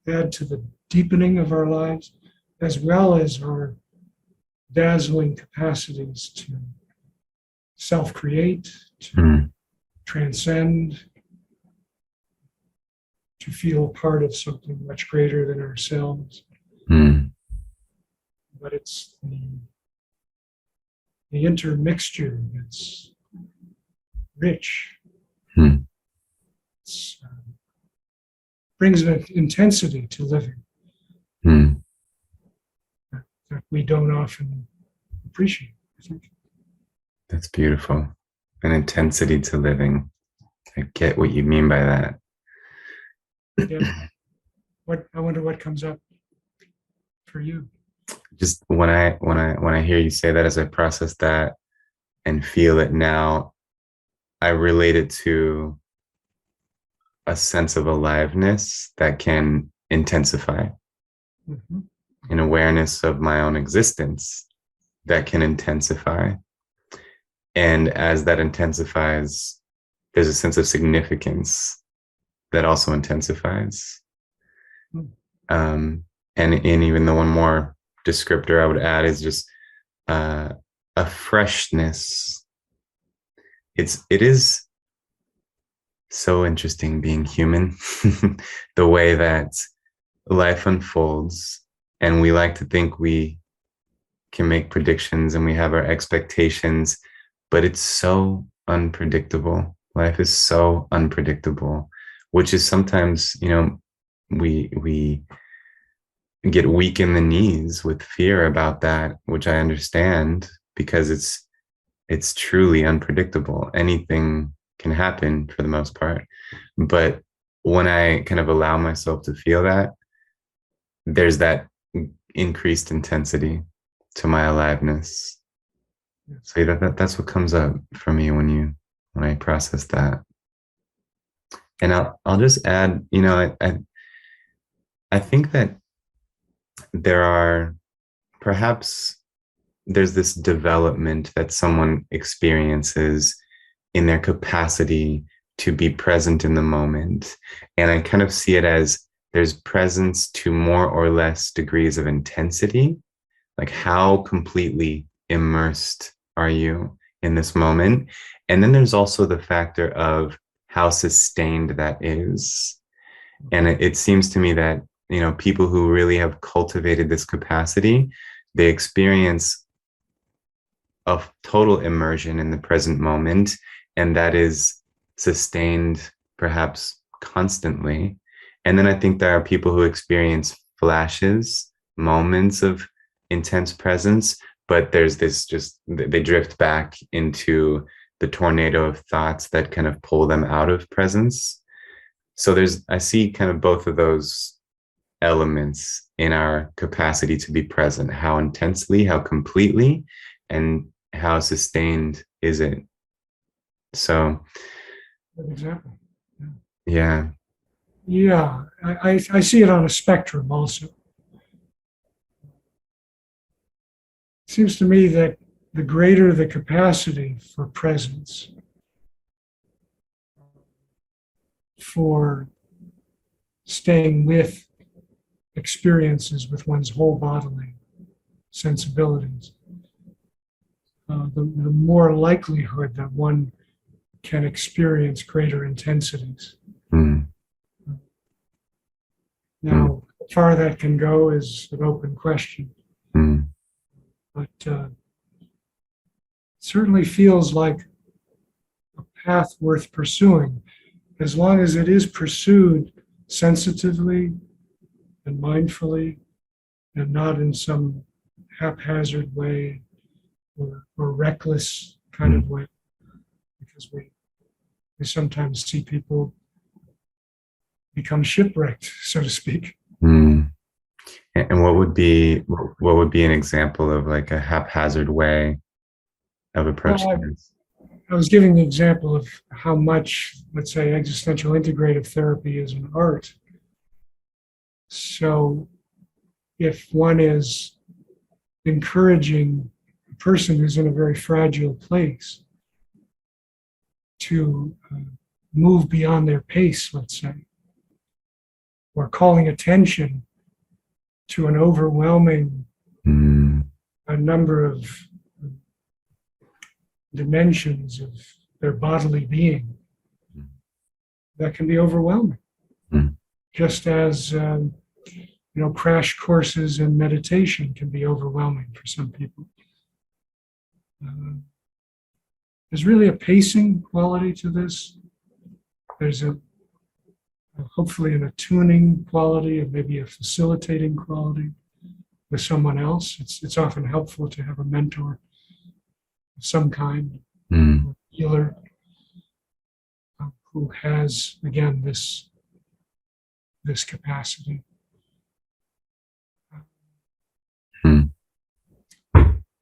add to the deepening of our lives, as well as our dazzling capacities to self-create, to transcend, to feel part of something much greater than ourselves. But it's the intermixture that's rich. It brings an intensity to living that we don't often appreciate, I think. That's beautiful. An intensity to living. I get what you mean by that. Yeah. I wonder what comes up for you. Just when I hear you say that, as I process that and feel it now, I relate it to a sense of aliveness that can intensify, Mhm. an awareness of my own existence that can intensify. And as that intensifies, there's a sense of significance that also intensifies. Mm. And even the one more descriptor I would add is just a freshness. It is so interesting being human, the way that life unfolds, and we like to think we can make predictions and we have our expectations, but it's so unpredictable. Life is so unpredictable, which is sometimes, we get weak in the knees with fear about that, which I understand because it's truly unpredictable. Anything can happen for the most part. But when I kind of allow myself to feel that, there's that increased intensity to my aliveness. So that's what comes up for me when I process that. And I'll just add, I think that there are perhaps there's this development that someone experiences in their capacity to be present in the moment. And I kind of see it as there's presence to more or less degrees of intensity. Like, how completely immersed are you in this moment? And then there's also the factor of how sustained that is. And it seems to me that, people who really have cultivated this capacity, they experience of total immersion in the present moment, and that is sustained perhaps constantly. And then I think there are people who experience flashes, moments of intense presence, but there's this just, they drift back into the tornado of thoughts that kind of pull them out of presence. So I see kind of both of those elements in our capacity to be present, how intensely, how completely, and how sustained is it. So Good example. yeah. Yeah, I see it on a spectrum also. It seems to me that the greater the capacity for presence, for staying with experiences with one's whole bodily sensibilities, the more likelihood that one can experience greater intensities. Mm. Now, how far that can go is an open question, Mm. but it certainly feels like a path worth pursuing, as long as it is pursued sensitively and mindfully, and not in some haphazard way or reckless kind of way, because we sometimes see people become shipwrecked, so to speak. Mm. And what would be an example of like a haphazard way of Well, approaching this? I was giving the example of how much, let's say, existential integrative therapy is an art. So if one is encouraging a person who's in a very fragile place to move beyond their pace, let's say, or calling attention to an overwhelming a number of dimensions of their bodily being, that can be overwhelming. Mm. Just as crash courses in meditation can be overwhelming for some people. There's really a pacing quality to this. There's hopefully an attuning quality and maybe a facilitating quality with someone else. It's often helpful to have a mentor of some kind, a healer, who has, again, this capacity.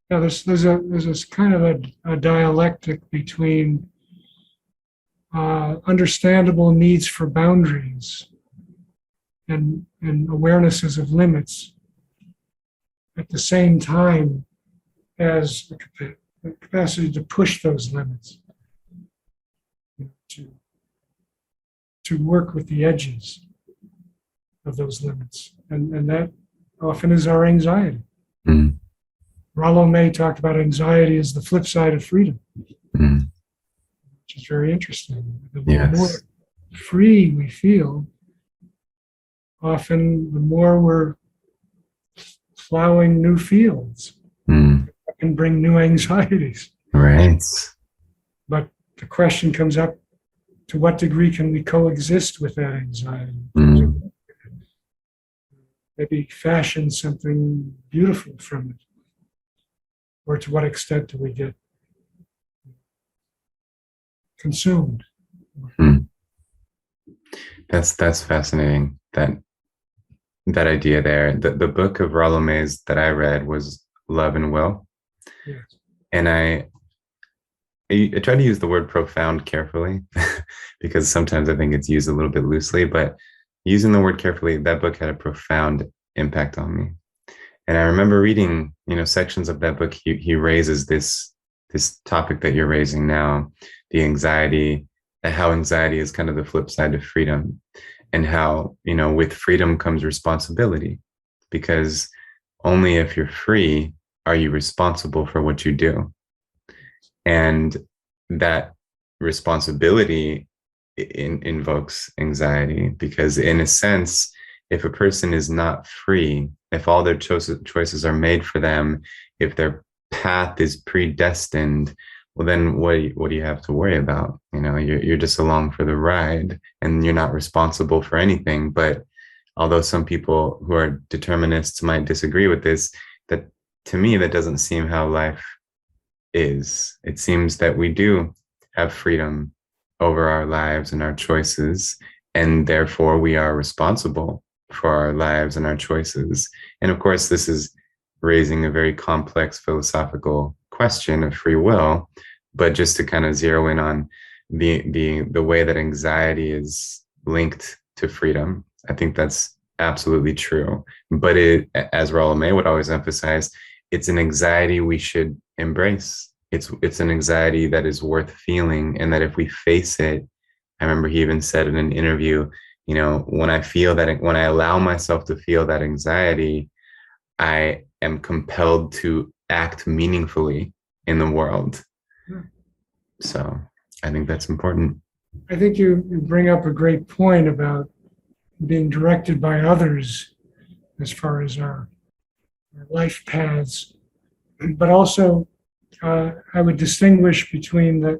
Yeah, there's a kind of a dialectic between understandable needs for boundaries and awarenesses of limits at the same time as the capacity to push those limits, to work with the edges of those limits. And that often is our anxiety. Mm. Rollo May talked about anxiety as the flip side of freedom, which is very interesting. The more free we feel, often the more we're plowing new fields and bring new anxieties. Right. But the question comes up, to what degree can we coexist with that anxiety? Maybe fashion something beautiful from it. Or to what extent do we get consumed? That's fascinating. That idea there. The book of Rollo May's that I read was Love and Will. Yes. And I try to use the word profound carefully because sometimes I think it's used a little bit loosely, but using the word carefully, that book had a profound impact on me. And I remember reading, sections of that book. He raises this topic that you're raising now, the anxiety, how anxiety is kind of the flip side of freedom, and how, with freedom comes responsibility, because only if you're free are you responsible for what you do. And that responsibility invokes anxiety, because in a sense, if a person is not free, if all their choices are made for them, if their path is predestined, well, then what do you have to worry about? You're just along for the ride and you're not responsible for anything. But although some people who are determinists might disagree with this, that to me, that doesn't seem how life is. It seems that we do have freedom over our lives and our choices, and therefore we are responsible for our lives and our choices. And of course, this is raising a very complex philosophical question of free will, but just to kind of zero in on the way that anxiety is linked to freedom, I think that's absolutely true. But it, as Rollo May would always emphasize, it's an anxiety we should embrace. It's an anxiety that is worth feeling, and that if we face it, I remember he even said in an interview, when I allow myself to feel that anxiety, I am compelled to act meaningfully in the world. So I think that's important. I think you bring up a great point about being directed by others as far as our life paths, but also I would distinguish between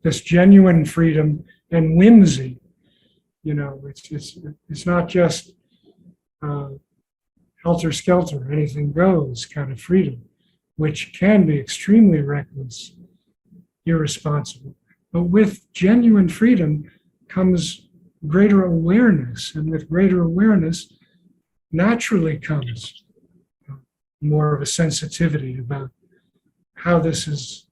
this genuine freedom and whimsy. It's not just helter-skelter, anything goes kind of freedom, which can be extremely reckless, irresponsible. But with genuine freedom comes greater awareness, and with greater awareness naturally comes more of a sensitivity about how this is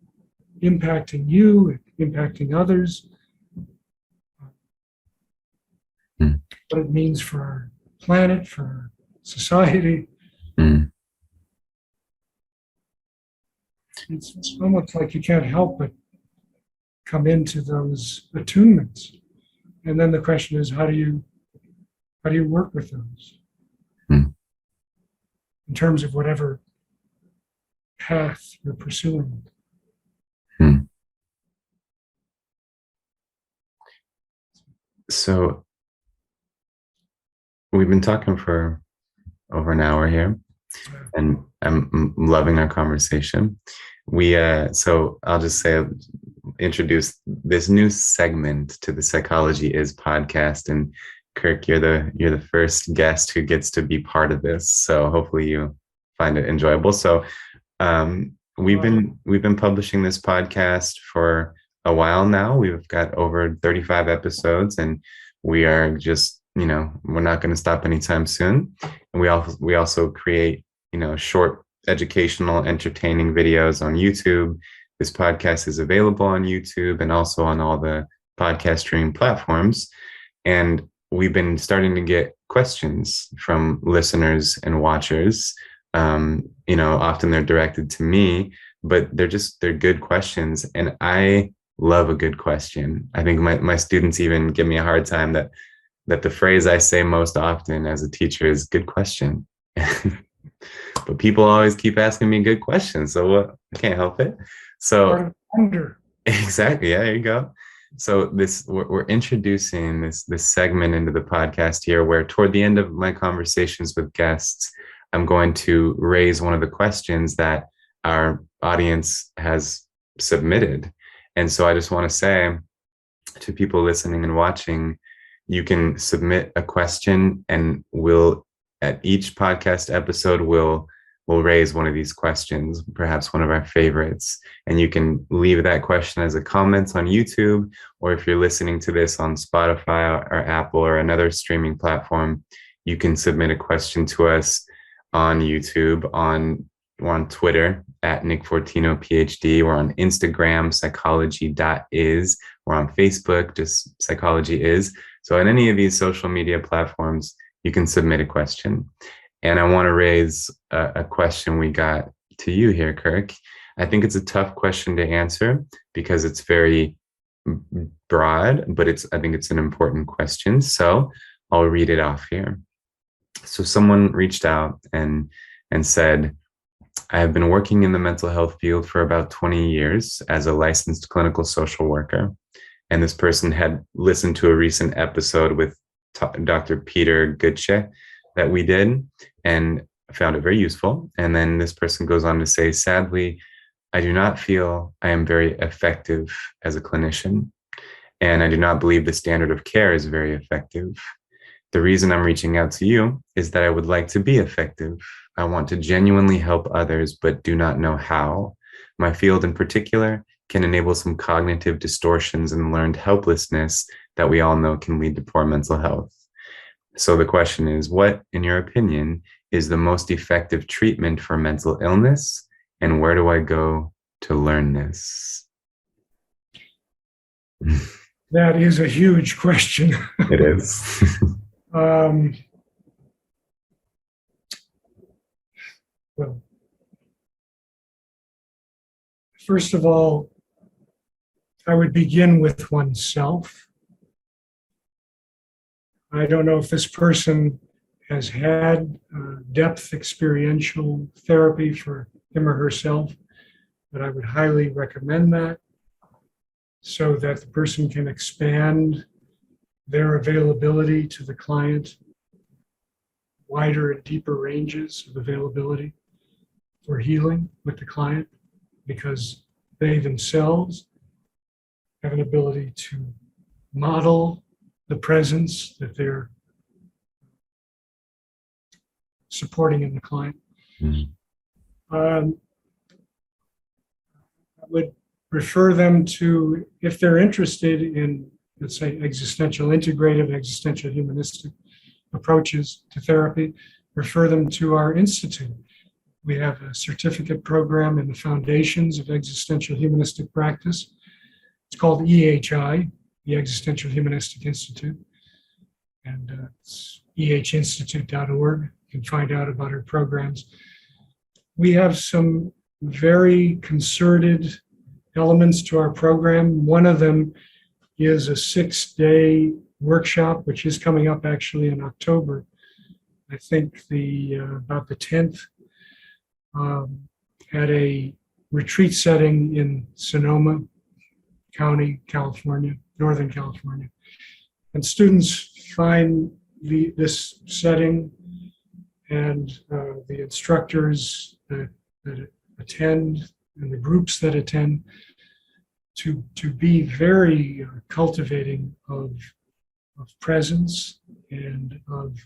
impacting you, impacting others, what it means for our planet, for our society. It's almost like you can't help but come into those attunements. And then the question is, how do you work with those? In terms of whatever path you're pursuing. So we've been talking for over an hour here, and I'm loving our conversation. So I'll just introduce this new segment to the Psychology Is podcast, and Kirk, you're the first guest who gets to be part of this. So hopefully you find it enjoyable. So we've been publishing this podcast for a while now. We've got over 35 episodes, and we are just, we're not going to stop anytime soon. And we also create, short educational, entertaining videos on YouTube. This podcast is available on YouTube and also on all the podcast streaming platforms. And we've been starting to get questions from listeners and watchers. Often they're directed to me, but they're good questions. And I love a good question. I think my students even give me a hard time that the phrase I say most often as a teacher is good question. But people always keep asking me good questions. So what? I can't help it. So exactly. Yeah, there you go. So we're introducing this segment into the podcast here, where toward the end of my conversations with guests, I'm going to raise one of the questions that our audience has submitted. And so I just want to say to people listening and watching, you can submit a question, and at each podcast episode, we'll raise one of these questions, perhaps one of our favorites. And you can leave that question as a comment on YouTube, or if you're listening to this on Spotify or Apple or another streaming platform, you can submit a question to us on YouTube, we're on Twitter at Nick Fortino, PhD. We're on Instagram, psychology.is. We're on Facebook, just psychology is. So on any of these social media platforms, you can submit a question. And I want to raise a question we got to you here, Kirk. I think it's a tough question to answer because it's very broad, but I think it's an important question. So I'll read it off here. So someone reached out and said, I have been working in the mental health field for about 20 years as a licensed clinical social worker. And this person had listened to a recent episode with Dr. Peter Goodche that we did and found it very useful. And then this person goes on to say, sadly, I do not feel I am very effective as a clinician, and I do not believe the standard of care is very effective. The reason I'm reaching out to you is that I would like to be effective. I want to genuinely help others, but do not know how. My field in particular can enable some cognitive distortions and learned helplessness that we all know can lead to poor mental health. So the question is, what, in your opinion, is the most effective treatment for mental illness, and where do I go to learn this? That is a huge question. It is. Well, first of all, I would begin with oneself. I don't know if this person has had depth experiential therapy for him or herself, but I would highly recommend that so that the person can expand their availability to the client, wider and deeper ranges of availability for healing with the client, because they themselves have an ability to model the presence that they're supporting in the client. I would refer them to, if they're interested in, let's say, existential integrative, existential humanistic approaches to therapy, refer them to our institute. We have a certificate program in the foundations of existential humanistic practice. It's called EHI, the Existential Humanistic Institute, and it's ehinstitute.org. You can find out about our programs. We have some very concerted elements to our program. One of them is a 6-day workshop, which is coming up actually in October. I think about the 10th, at a retreat setting in Sonoma County, California, Northern California. And students find this setting and the instructors that attend and the groups that attend to be very cultivating of presence and of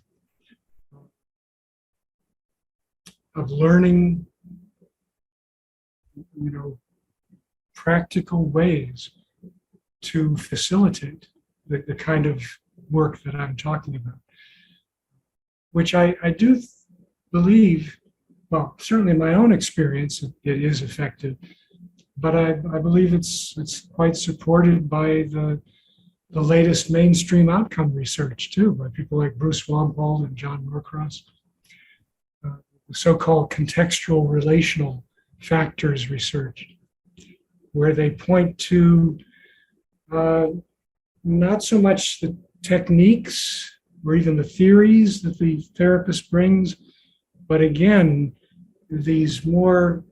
learning, practical ways to facilitate the kind of work that I'm talking about, which I do believe, well, certainly in my own experience, it is effective, but I believe it's quite supported by the the latest mainstream outcome research too, by people like Bruce Wampold and John Norcross, the so-called contextual relational factors research, where they point to not so much the techniques or even the theories that the therapist brings, but again, these more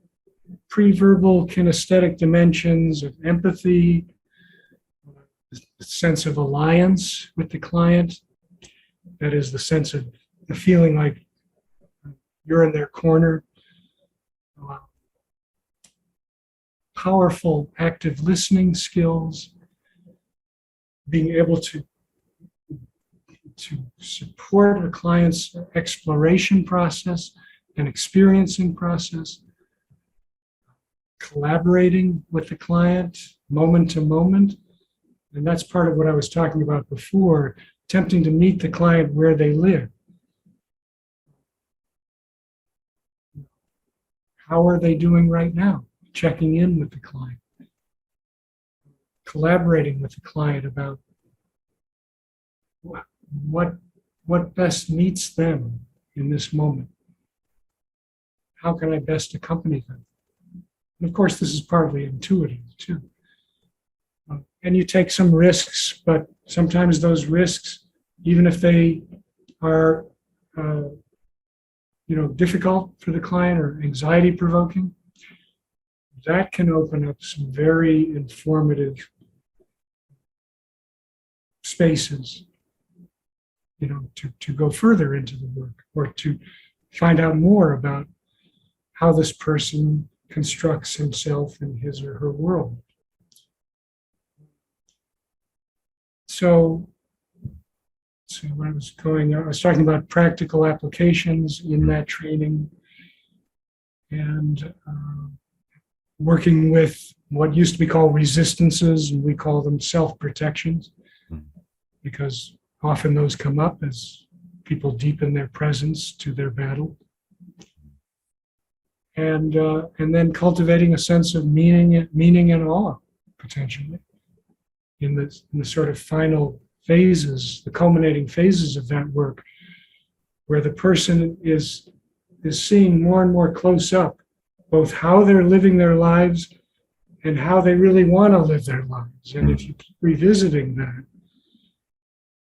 pre-verbal kinesthetic dimensions of empathy, the sense of alliance with the client, that is the sense of the feeling like you're in their corner, powerful active listening skills, being able to support a client's exploration process and experiencing process, collaborating with the client moment to moment. And that's part of what I was talking about before, attempting to meet the client where they live. How are they doing right now? Checking in with the client, collaborating with the client about what best meets them in this moment. How can I best accompany them? And of course, this is partly intuitive too. And you take some risks, but sometimes those risks, even if they are difficult for the client or anxiety provoking, that can open up some very informative spaces, to go further into the work or to find out more about how this person constructs himself in his or her world. So when I was talking about practical applications in that training and working with what used to be called resistances, and we call them self-protections, because often those come up as people deepen their presence to their battle. And then cultivating a sense of meaning and awe, potentially, in the sort of final phases, the culminating phases of that work, where the person is seeing more and more close up both how they're living their lives and how they really want to live their lives. And if you keep revisiting that,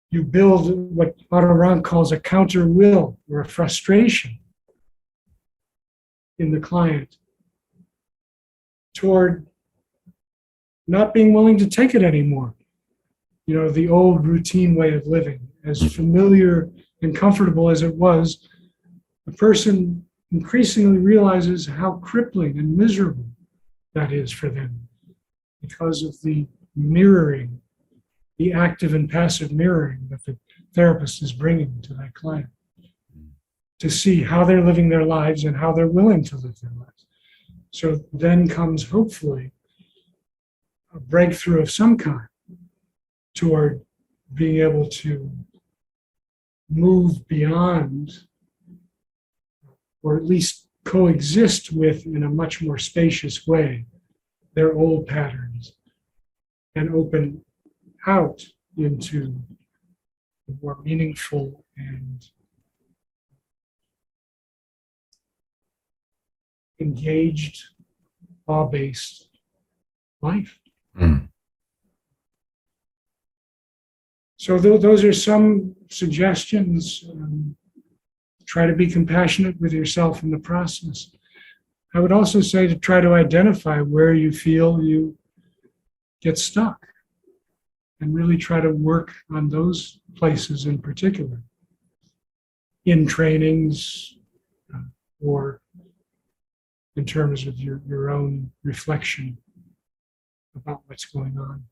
you build what Otto Rank calls a counter will or a frustration in the client toward not being willing to take it anymore. The old routine way of living, as familiar and comfortable as it was, the person increasingly realizes how crippling and miserable that is for them because of the mirroring, the active and passive mirroring that the therapist is bringing to that client to see how they're living their lives and how they're willing to live their lives. So then comes, hopefully, a breakthrough of some kind toward being able to move beyond, or at least coexist with in a much more spacious way, their old patterns and open out into a more meaningful and engaged, awe-based life. So those are some suggestions. Try to be compassionate with yourself in the process. I would also say to try to identify where you feel you get stuck and really try to work on those places in particular in trainings or in terms of your own reflection about what's going on.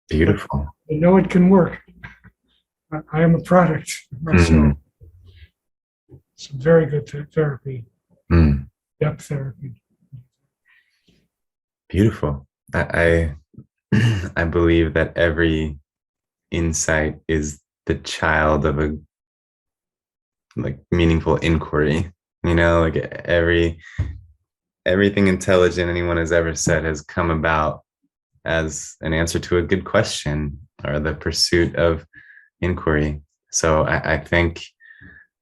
Beautiful. I know it can work. I am a product myself. Some very good therapy, depth therapy. Beautiful. I believe that every insight is the child of a meaningful inquiry. Everything intelligent anyone has ever said has come about as an answer to a good question or the pursuit of inquiry. So I thank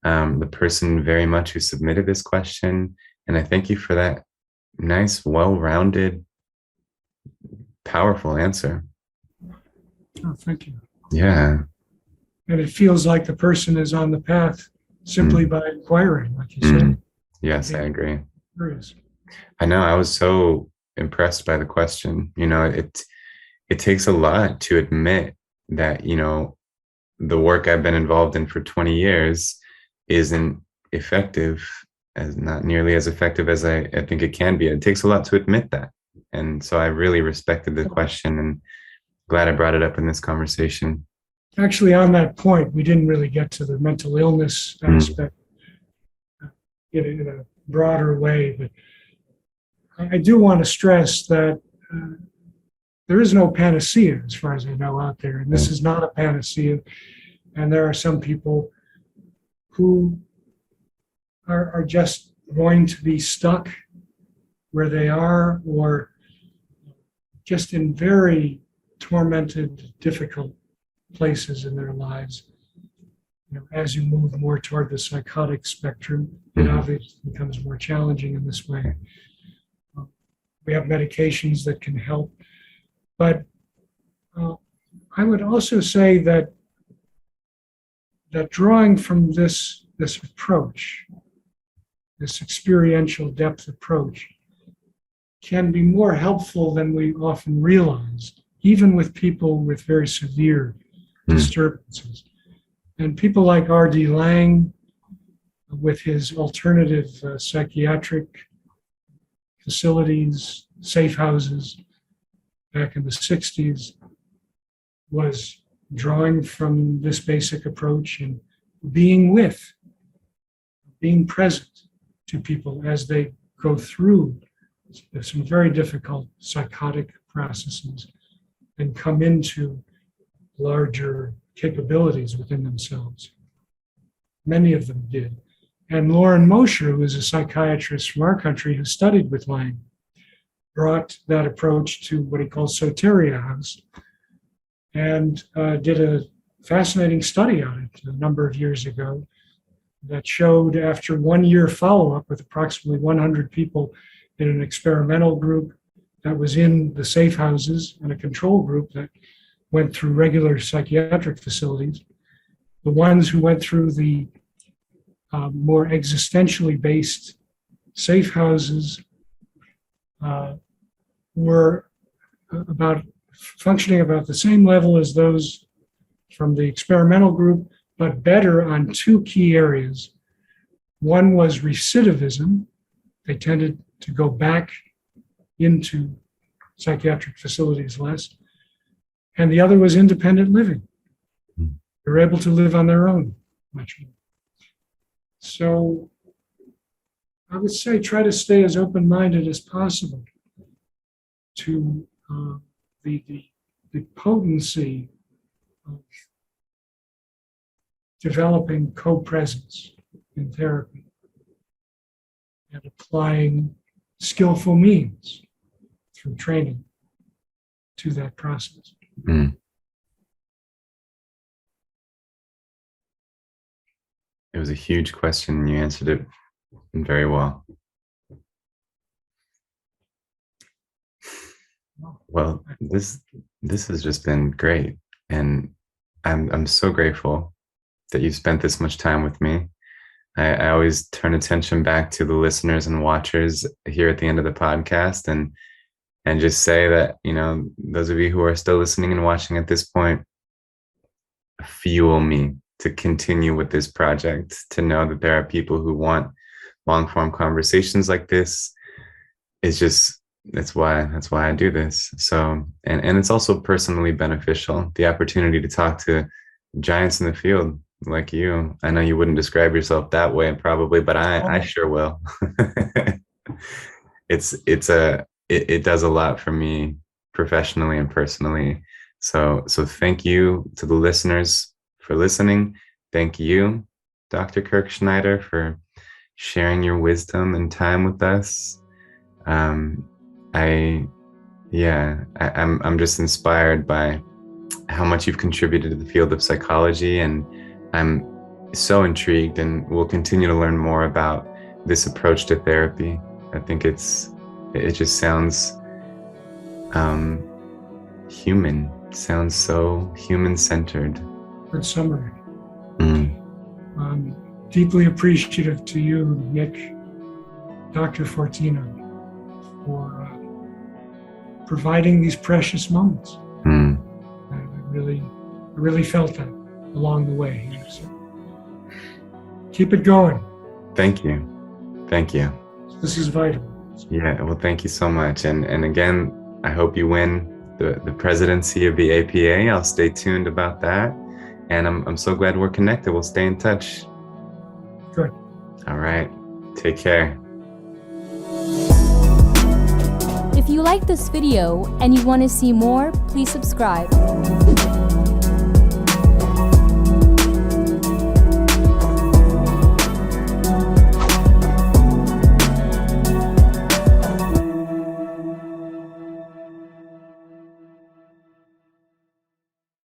the person very much who submitted this question. And I thank you for that nice, well-rounded, powerful answer. Oh, thank you. Yeah. And it feels like the person is on the path simply by inquiring, like you said. Yes, I agree. Curious. I know. I was so impressed by the question. It takes a lot to admit that, the work I've been involved in for 20 years isn't effective, as not nearly as effective as I think it can be. It takes a lot to admit that. And so I really respected the question and glad I brought it up in this conversation. Actually, on that point, we didn't really get to the mental illness aspect in a broader way, but I do want to stress that there is no panacea, as far as I know, out there, and this is not a panacea. And there are some people who are just going to be stuck where they are, or just in very tormented, difficult places in their lives. As you move more toward the psychotic spectrum, it obviously becomes more challenging in this way. We have medications that can help, but I would also say that drawing from this approach, this experiential depth approach, can be more helpful than we often realize, even with people with very severe disturbances. And people like R.D. Laing, with his alternative psychiatric facilities, safe houses, back in the 60s, was drawing from this basic approach and being present to people as they go through some very difficult psychotic processes and come into larger capabilities within themselves. Many of them did. And Lauren Mosher, who is a psychiatrist from our country who studied with Laing, brought that approach to what he calls Soteria House and did a fascinating study on it a number of years ago that showed, after 1 year follow-up with approximately 100 people in an experimental group that was in the safe houses and a control group that went through regular psychiatric facilities, the ones who went through the more existentially based safe houses were functioning about the same level as those from the experimental group, but better on two key areas. One was recidivism. They tended to go back into psychiatric facilities less. And the other was independent living. They were able to live on their own much more. So I would say try to stay as open-minded as possible to the potency of developing co-presence in therapy and applying skillful means through training to that process. It was a huge question and you answered it very well. Well, this has just been great, and I'm so grateful that you spent this much time with me. I always turn attention back to the listeners and watchers here at the end of the podcast, and just say that, those of you who are still listening and watching at this point, fuel me to continue with this project, to know that there are people who want long form conversations like this. That's why I do this. So, and it's also personally beneficial, the opportunity to talk to giants in the field like you. I know you wouldn't describe yourself that way probably, but I sure will. It does a lot for me professionally and personally. So thank you to the listeners for listening. Thank you, Dr. Kirk Schneider, for sharing your wisdom and time with us. Yeah, I'm just inspired by how much you've contributed to the field of psychology, and I'm so intrigued and will continue to learn more about this approach to therapy. I think it just sounds human. Sounds so human-centered. Good summary. Mm. I'm deeply appreciative to you, Nick, Dr. Fortino, for providing these precious moments. Mm. I really felt that along the way here. So keep it going. Thank you. Thank you. This is vital. Yeah, well, thank you so much. And again, I hope you win the presidency of the APA. I'll stay tuned about that. And I'm so glad we're connected. We'll stay in touch. Good. All right. Take care. If you like this video and you want to see more, please subscribe.